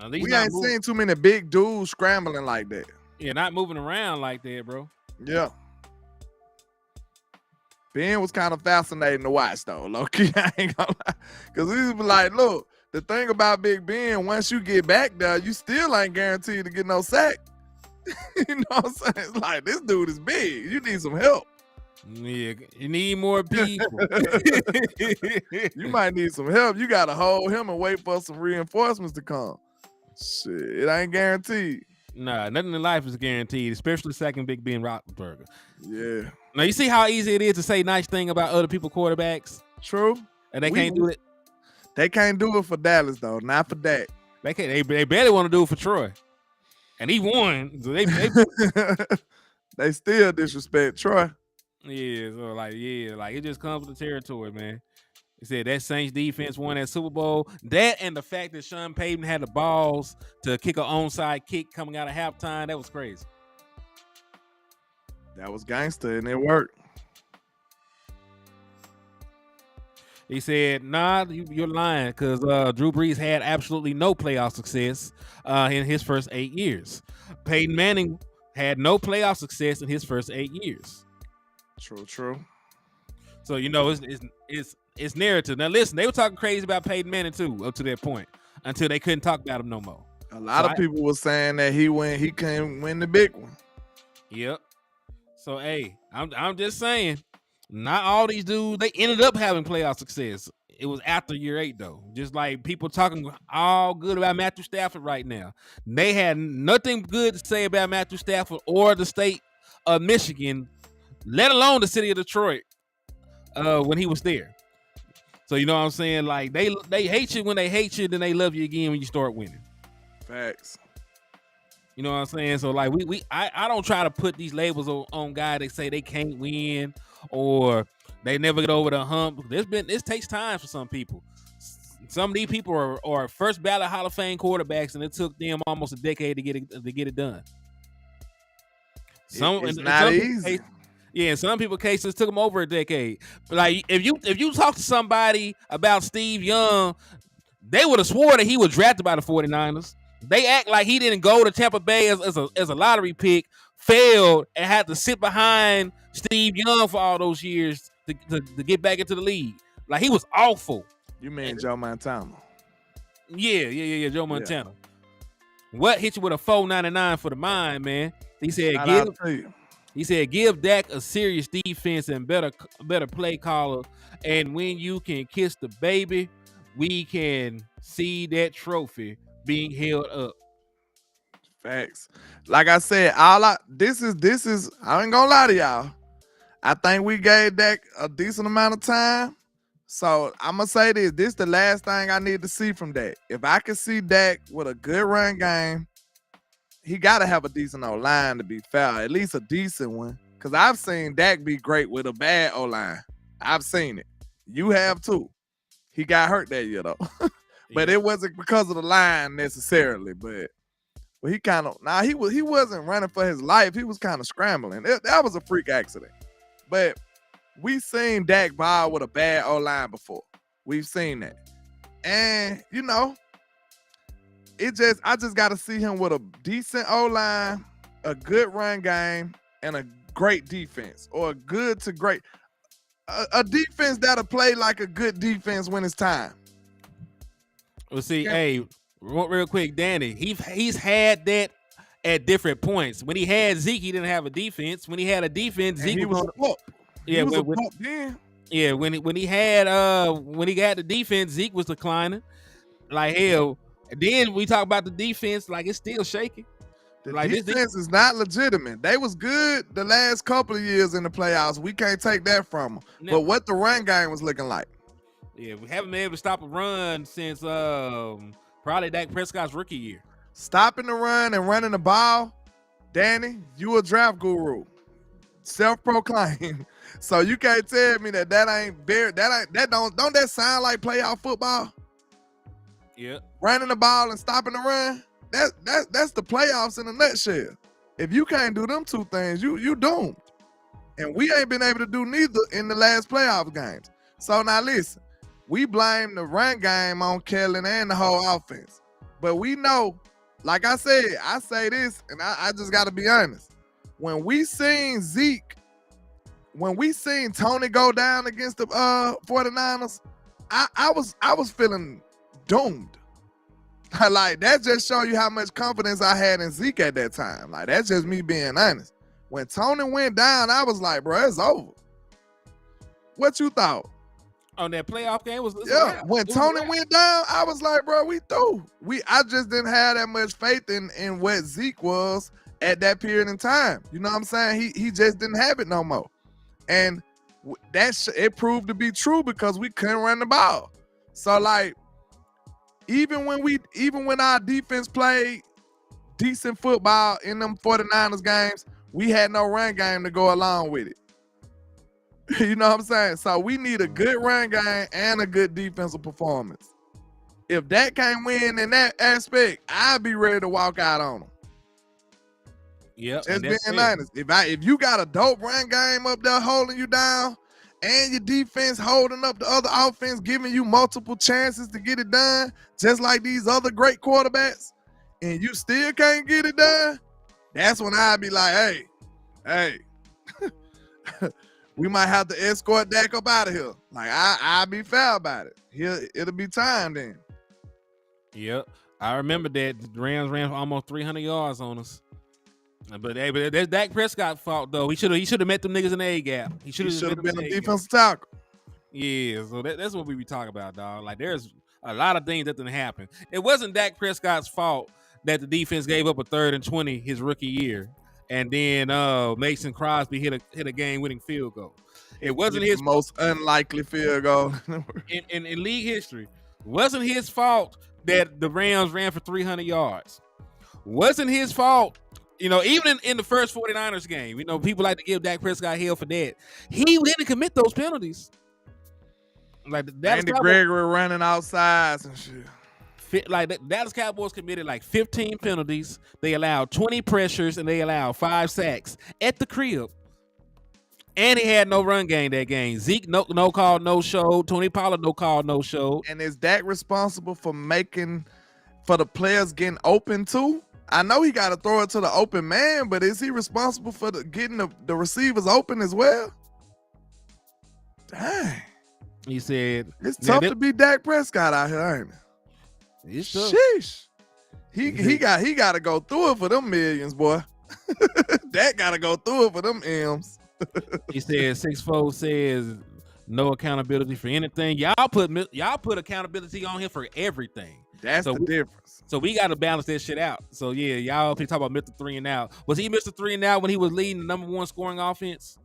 We ain't seen too many big dudes scrambling like that. Yeah, not moving around like that, bro. Yeah. Ben was kind of fascinating to watch, though, low-key. I ain't gonna lie. Because we was like, look, the thing about Big Ben, once you get back there, you still ain't guaranteed to get no sack. You know what I'm saying? It's like, this dude is big. You need some help. Yeah, you need more people. You might need some help. You got to hold him and wait for some reinforcements to come. Shit, it ain't guaranteed. Nah, nothing in life is guaranteed, especially second Big Ben Roethlisberger. Yeah. Now, you see how easy it is to say nice thing about other people's quarterbacks? True. And they can't do it? They can't do it for Dallas, though. Not for Dak. They can't. They barely want to do it for Troy. And he won. So they they still disrespect Troy. Yeah, so like it just comes with the territory, man. He said that Saints defense won that Super Bowl. That and the fact that Sean Payton had the balls to kick an onside kick coming out of halftime, that was crazy. That was gangster, and it worked. He said, nah, you're lying, because Drew Brees had absolutely no playoff success in his first 8 years. Peyton Manning had no playoff success in his first 8 years. True. So, you know, it's narrative. Now, listen, they were talking crazy about Peyton Manning, too, up to that point, until they couldn't talk about him no more. A lot of people were saying that he couldn't win the big one. Yep. So, hey, I'm just saying, not all these dudes, they ended up having playoff success. It was after year 8, though. Just like people talking all good about Matthew Stafford right now. They had nothing good to say about Matthew Stafford or the state of Michigan, let alone the city of Detroit, when he was there. So, you know what I'm saying? Like, they hate you when they hate you, then they love you again when you start winning. Facts. You know what I'm saying? So, like, I don't try to put these labels on guys that say they can't win or they never get over the hump. This takes time for some people. Some of these people are first ballot Hall of Fame quarterbacks, and it took them almost a decade to get it done. It's not easy. In some people's cases, it took them over a decade. But like, if you talk to somebody about Steve Young, they would have swore that he was drafted by the 49ers. They act like he didn't go to Tampa Bay as a lottery pick, failed, and had to sit behind Steve Young for all those years to get back into the league. Like, he was awful. You mean Joe Montana? Yeah, Joe Montana. Yeah. What hit you with a $4.99 for the mind, man? He said, give Dak a serious defense and better play caller. And when you can kiss the baby, we can see that trophy being held up. Facts. Like I said, this is I ain't gonna lie to y'all. I think we gave Dak a decent amount of time. So I'm gonna say this. This is the last thing I need to see from Dak. If I can see Dak with a good run game, he gotta have a decent O-line to be fair. At least a decent one. Cause I've seen Dak be great with a bad O-line. I've seen it. You have too. He got hurt that year though. But it wasn't because of the line necessarily. But Well, he wasn't running for his life. He was kind of scrambling. That was a freak accident. But we seen Dak ball with a bad O-line before. We've seen that. And, I just got to see him with a decent O-line, a good run game, and a great defense, or a good to great. A defense that'll play like a good defense when it's time. Well, see, hey, real quick, Danny, he's had that at different points. When he had Zeke, he didn't have a defense. When he had a defense, Zeke was a pup. Yeah, he was a pup then. Yeah, when he got the defense, Zeke was declining like hell. And then we talk about the defense, like it's still shaky. The like defense is not legitimate. They was good the last couple of years in the playoffs. We can't take that from them. But what the run game was looking like. Yeah, we haven't been able to stop a run since probably Dak Prescott's rookie year. Stopping the run and running the ball, Danny, you a draft guru, self-proclaimed. So you can't tell me that ain't bare. Don't that sound like playoff football? Yeah, running the ball and stopping the run. That's the playoffs in a nutshell. If you can't do them two things, you doomed. And we ain't been able to do neither in the last playoff games. So now listen, we blame the run game on Kellen and the whole offense. But we know, like I said, I say this, and I just got to be honest. When we seen Tony go down against the 49ers, I was feeling doomed. Like, that just show you how much confidence I had in Zeke at that time. Like, that's just me being honest. When Tony went down, I was like, bro, it's over. What you thought? On that playoff game was when Tony went down, I was like, bro, we through. I just didn't have that much faith in what Zeke was at that period in time. You know what I'm saying? He just didn't have it no more. And it proved to be true because we couldn't run the ball. So like, even when our defense played decent football in them 49ers games, we had no run game to go along with it. You know what I'm saying? So we need a good run game and a good defensive performance. If that can't win in that aspect, I'll be ready to walk out on them. Yeah, just being honest. If you got a dope run game up there holding you down, and your defense holding up the other offense, giving you multiple chances to get it done, just like these other great quarterbacks, and you still can't get it done, that's when I'd be like, hey, we might have to escort Dak up out of here. Like, I'll be fair about it. It'll be time then. Yep. I remember that the Rams ran for almost 300 yards on us. But that's Dak Prescott's fault though. He should have met them niggas in the A gap. He should have been a defensive tackle. Yeah, so that's what we be talking about, dog. Like, there's a lot of things that didn't happen. It wasn't Dak Prescott's fault that the defense gave up a 3rd and 20 his rookie year, and then Mason Crosby hit a game-winning field goal. It wasn't his most unlikely field goal in league history. Wasn't his fault that the Rams ran for 300 yards. Wasn't his fault. Even in the first 49ers game, people like to give Dak Prescott hell for that. He didn't commit those penalties. Like that. Andy Gregory running outside and shit. Like the Dallas Cowboys committed like 15 penalties. They allowed 20 pressures and they allowed 5 sacks at the crib. And he had no run game that game. Zeke no call, no show. Tony Pollard no call, no show. And is Dak responsible for the players getting open too? I know he got to throw it to the open man, but is he responsible for getting the receivers open as well? Dang. He said it's tough to be Dak Prescott out here, ain't it? It's tough. Sheesh. He got to go through it for them millions, boy. Dak got to go through it for them M's. He said 6'4" says no accountability for anything. Y'all put accountability on him for everything. That's the difference. So we got to balance that shit out. So yeah, y'all talk about Mr. 3 and out. Was he Mr. 3 and out when he was leading the #1 scoring offense?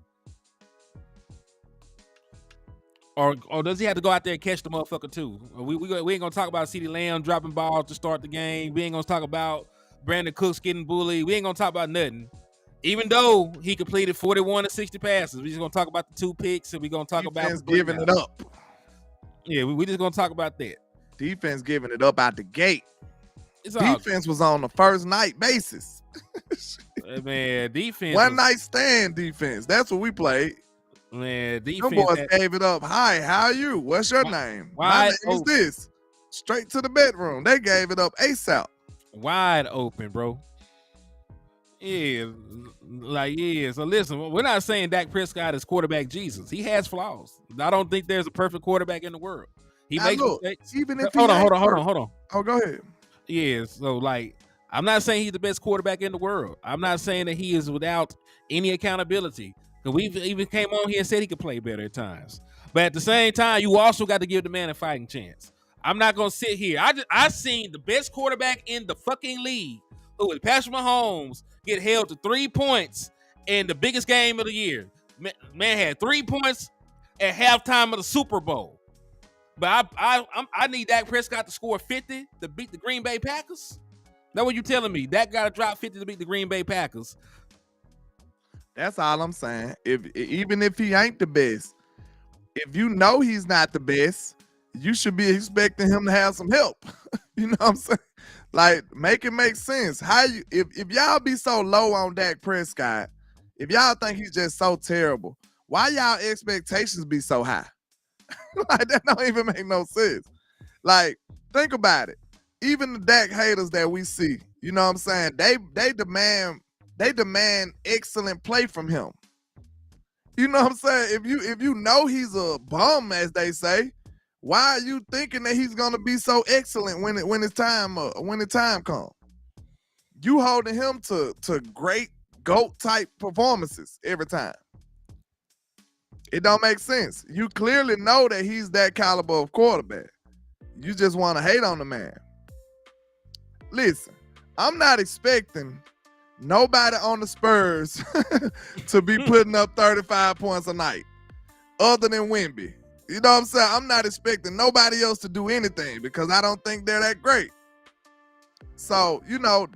Or does he have to go out there and catch the motherfucker too? We ain't gonna talk about CeeDee Lamb dropping balls to start the game. We ain't gonna talk about Brandon Cooks getting bullied. We ain't gonna talk about nothing. Even though he completed 41 of 60 passes, we just gonna talk about the 2 picks, and we gonna talk Defense about giving it up. Yeah, we just gonna talk about that. Defense giving it up out the gate. It's all Defense was on the first night basis. man. Defense. One night stand defense. That's what we played. Man, Them defense. boys gave it up. Hi, how are you? What's your name? My wide name is open. this. Straight to the bedroom. They gave it up ASAP. Wide open, bro. Yeah, like yeah. So listen, we're not saying Dak Prescott is quarterback Jesus. He has flaws. I don't think there's a perfect quarterback in the world. He Now makes look, mistakes. even if Hold he on. ain't Hold on. Oh, go ahead. Yeah, so like I'm not saying he's the best quarterback in the world. I'm not saying that he is without any accountability. Because we even came on here and said he could play better at times. But at the same time, you also got to give the man a fighting chance. I'm not gonna sit here. I seen the best quarterback in the fucking league, who is Patrick Mahomes, get held to 3 points in the biggest game of the year. Man had 3 points at halftime of the Super Bowl. But I need Dak Prescott to score 50 to beat the Green Bay Packers. That's what you telling me? Dak got to drop 50 to beat the Green Bay Packers. That's all I'm saying. Even if he ain't the best, if you know he's not the best, you should be expecting him to have some help. You know what I'm saying? Like, make it make sense. How you if y'all be so low on Dak Prescott, if y'all think he's just so terrible, why y'all expectations be so high? Like, that don't even make no sense. Like, think about it. Even the Dak haters that we see, you know what I'm saying? They demand excellent play from him. You know what I'm saying? If you know he's a bum, as they say, why are you thinking that he's gonna be so excellent when the time comes? You holding him to great GOAT type performances every time. It don't make sense. You clearly know that he's that caliber of quarterback. You just want to hate on the man. Listen, I'm not expecting nobody on the Spurs to be putting up 35 points a night other than Wemby. You know what I'm saying? I'm not expecting nobody else to do anything because I don't think they're that great. So, you know,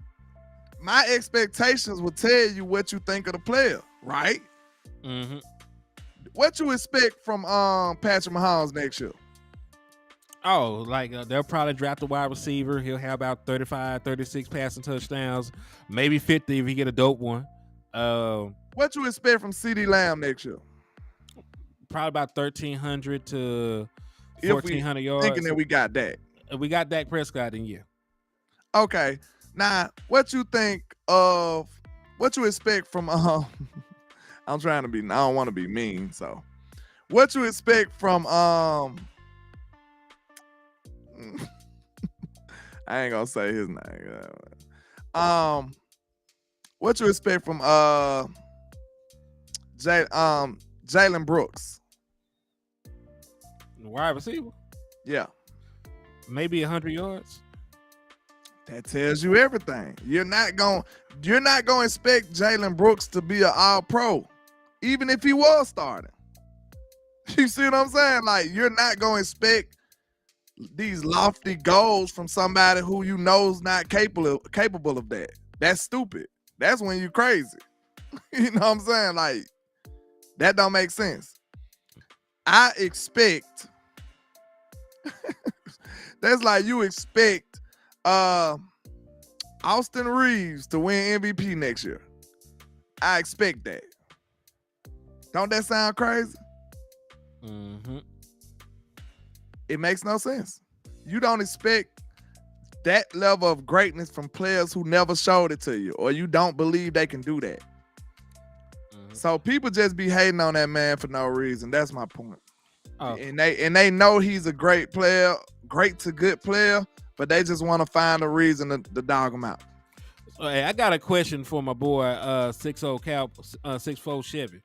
my expectations will tell you what you think of the player, right? Mm-hmm. What you expect from Patrick Mahomes next year? Oh, like they'll probably draft a wide receiver. He'll have about 35, 36 passing touchdowns, maybe 50 if he get a dope one. What you expect from CeeDee Lamb next year? Probably about 1,300 to 1,400 yards. Thinking that we got Dak. We got Dak Prescott in year. Okay. Now, what you think of, what you expect from, I'm trying to be, I don't want to be mean, so. What you expect from, I ain't gonna say his name. What you expect from Jalen Brooks? Wide receiver? Yeah. Maybe 100 yards. That tells you everything. You're not gonna expect Jalen Brooks to be an all-pro, even if he was starting. You see what I'm saying? Like, you're not gonna expect these lofty goals from somebody who you know is not capable of that. That's stupid. That's when you crazy. You know what I'm saying? Like, that don't make sense. I expect that's like you expect Austin Reeves to win MVP next year. I expect that. Don't that sound crazy? Mm-hmm. It makes no sense. You don't expect that level of greatness from players who never showed it to you, or you don't believe they can do that. Mm-hmm. So people just be hating on that man for no reason. That's my point. Oh. And they know he's a great player, great to good player, but they just want to find a reason to dog him out. So, hey, I got a question for my boy 6'4 Chevy.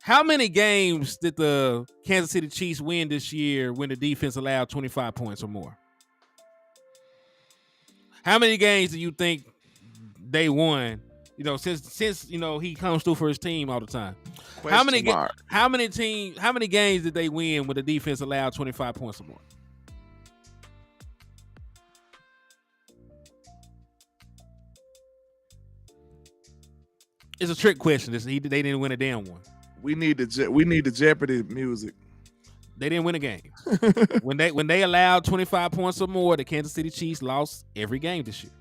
How many games did the Kansas City Chiefs win this year when the defense allowed 25 points or more? How many games do you think they won? You know, since you know he comes through for his team all the time. How many games did they win when the defense allowed 25 points or more? It's a trick question. They didn't win a damn one. We need the Jeopardy music. They didn't win a game. when they allowed 25 points or more, the Kansas City Chiefs lost every game this year.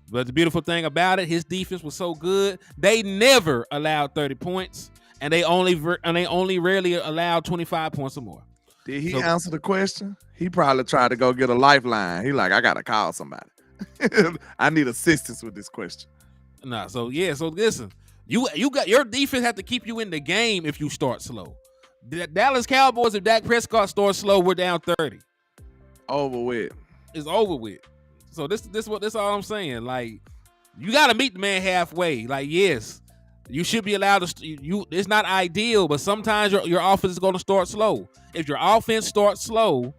But the beautiful thing about it, his defense was so good, they never allowed 30 points, and they only rarely allowed 25 points or more. Did he answer the question? He probably tried to go get a lifeline. He like, I gotta call somebody. I need assistance with this question. Nah, so listen, you got your defense have to keep you in the game if you start slow. The Dallas Cowboys, if Dak Prescott starts slow, we're down 30. Over with. It's over with. So this all I'm saying. Like, you got to meet the man halfway. Like, yes, you should be allowed to. It's not ideal, but sometimes your offense is going to start slow. If your offense starts slow,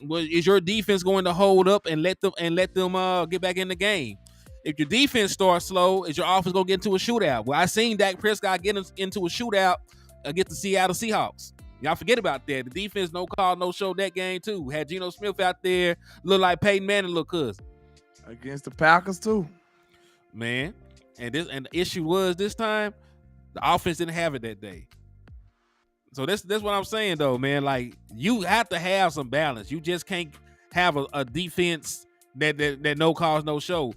is your defense going to hold up and let them get back in the game? If your defense starts slow, is your offense going to get into a shootout? Well, I seen Dak Prescott get into a shootout against the Seattle Seahawks. Y'all forget about that. The defense no call, no show that game too. Had Geno Smith out there, look like Peyton Manning, little cousin. Against the Packers too. Man. And the issue was this time, the offense didn't have it that day. So that's what I'm saying though, man. Like, you have to have some balance. You just can't have a defense that no cause, no show.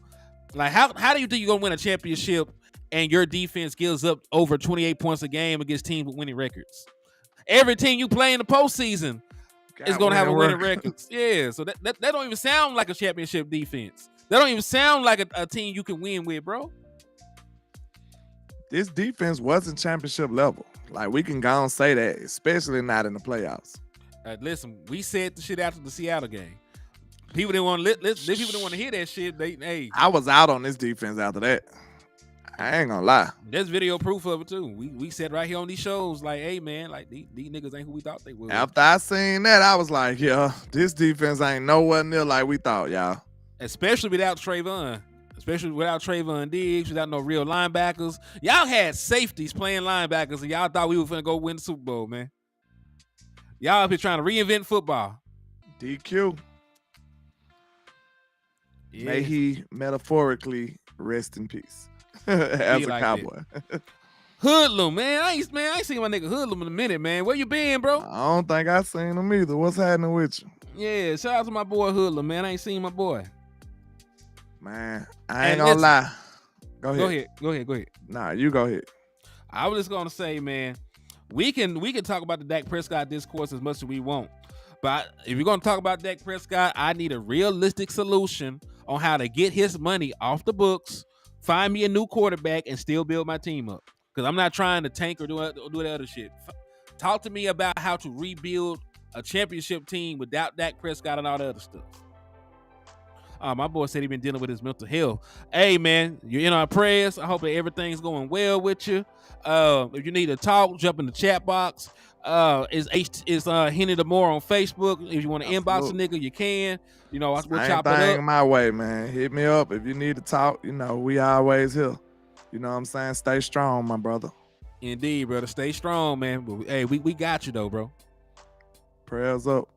Like, how do you think you're gonna win a championship and your defense gives up over 28 points a game against teams with winning records? Every team you play in the postseason is going to have a winning record. Yeah, so that don't even sound like a championship defense. That don't even sound like a team you can win with, bro. This defense wasn't championship level. Like, we can go and say that, especially not in the playoffs. Listen, we said the shit after the Seattle game. People didn't want to hear that shit. I was out on this defense after that. I ain't gonna lie. There's video proof of it too. We said right here on these shows, like, hey man, like these niggas ain't who we thought they were. After I seen that, I was like, yeah, this defense ain't nowhere near like we thought, y'all. Especially without Trayvon. Especially without Trayvon Diggs, without no real linebackers. Y'all had safeties playing linebackers, and y'all thought we were finna go win the Super Bowl, man. Y'all up here trying to reinvent football. DQ. Yeah. May he metaphorically rest in peace. As a like Cowboy. Hoodlum, man. I ain't seen my nigga Hoodlum in a minute, man. Where you been, bro? I don't think I seen him either. What's happening with you? Yeah, shout out to my boy Hoodlum, man. I ain't seen my boy. Man, I ain't gonna lie. Go ahead. Go ahead. Nah, you go ahead. I was just gonna say, man, we can talk about the Dak Prescott discourse as much as we want. But if you're gonna talk about Dak Prescott, I need a realistic solution on how to get his money off the books, find me a new quarterback, and still build my team up. Because I'm not trying to tank or do that other shit. Talk to me about how to rebuild a championship team without Dak Prescott and all the other stuff. My boy said he been dealing with his mental health. Hey, man, you're in our prayers. I hope that everything's going well with you. If you need to talk, jump in the chat box. It's Henny the More on Facebook. If you want to inbox a nigga, you can. You know, we'll chop it up. My way, man. Hit me up if you need to talk. You know, we always here. You know what I'm saying? Stay strong, my brother. Indeed, brother. Stay strong, man. But hey, we got you though, bro. Prayers up.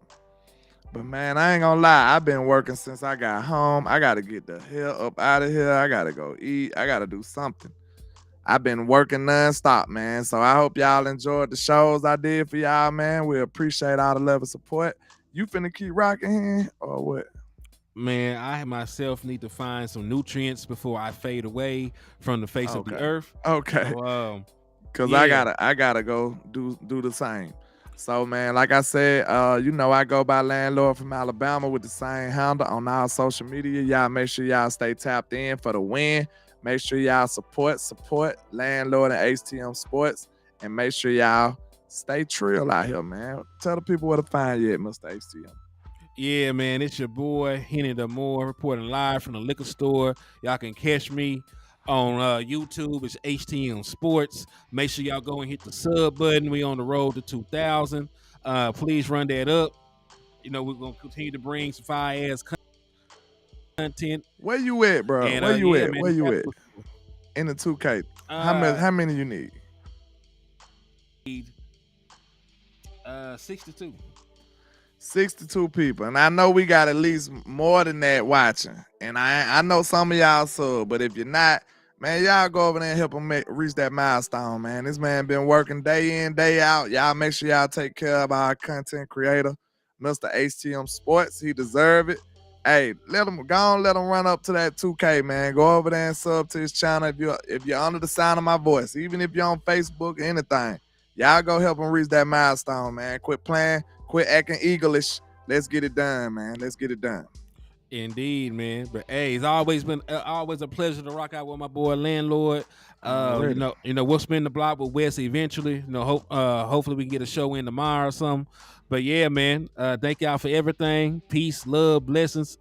But man, I ain't gonna lie. I've been working since I got home. I gotta get the hell up out of here. I gotta go eat. I gotta do something. I've been working nonstop, man. So I hope y'all enjoyed the shows I did for y'all, man. We appreciate all the love and support. You finna keep rocking here or what? Man, I myself need to find some nutrients before I fade away from the face of the earth. Okay. So, Cause yeah. I gotta go do the same. So man, like I said, you know I go by Landlord from Alabama with the same handle on all social media. Y'all make sure y'all stay tapped in for the win. Make sure y'all support Landlord and HTM Sports, and make sure y'all stay trill out here, man. Tell the people where to find you at, Mr. HTM. Yeah, man, it's your boy Henny the More reporting live from the liquor store. Y'all can catch me on YouTube. It's HTM Sports. Make sure y'all go and hit the sub button. We on the road to 2,000. Please run that up. You know, we're gonna continue to bring some fire ass content. Where you at, bro? And, Where you at? Man, where you at? In the 2K. How many you need? 62. 62 people, and I know we got at least more than that watching. And I know some of y'all sub, but if you're not, Man, y'all go over there and help him reach that milestone, man. This man been working day in, day out. Y'all make sure y'all take care of our content creator, Mr. HTM Sports. He deserve it. Hey, let him run up to that 2K, man. Go over there and sub to his channel if you're under the sound of my voice, even if you're on Facebook or anything. Y'all go help him reach that milestone, man. Quit playing, quit acting eaglish. Let's get it done, man. Let's get it done. Indeed, man. But hey, it's always been always a pleasure to rock out with my boy Landlord. Already. We'll spin the block with Wes eventually. Hopefully we can get a show in tomorrow or something. But yeah, man. Thank y'all for everything. Peace, love, blessings.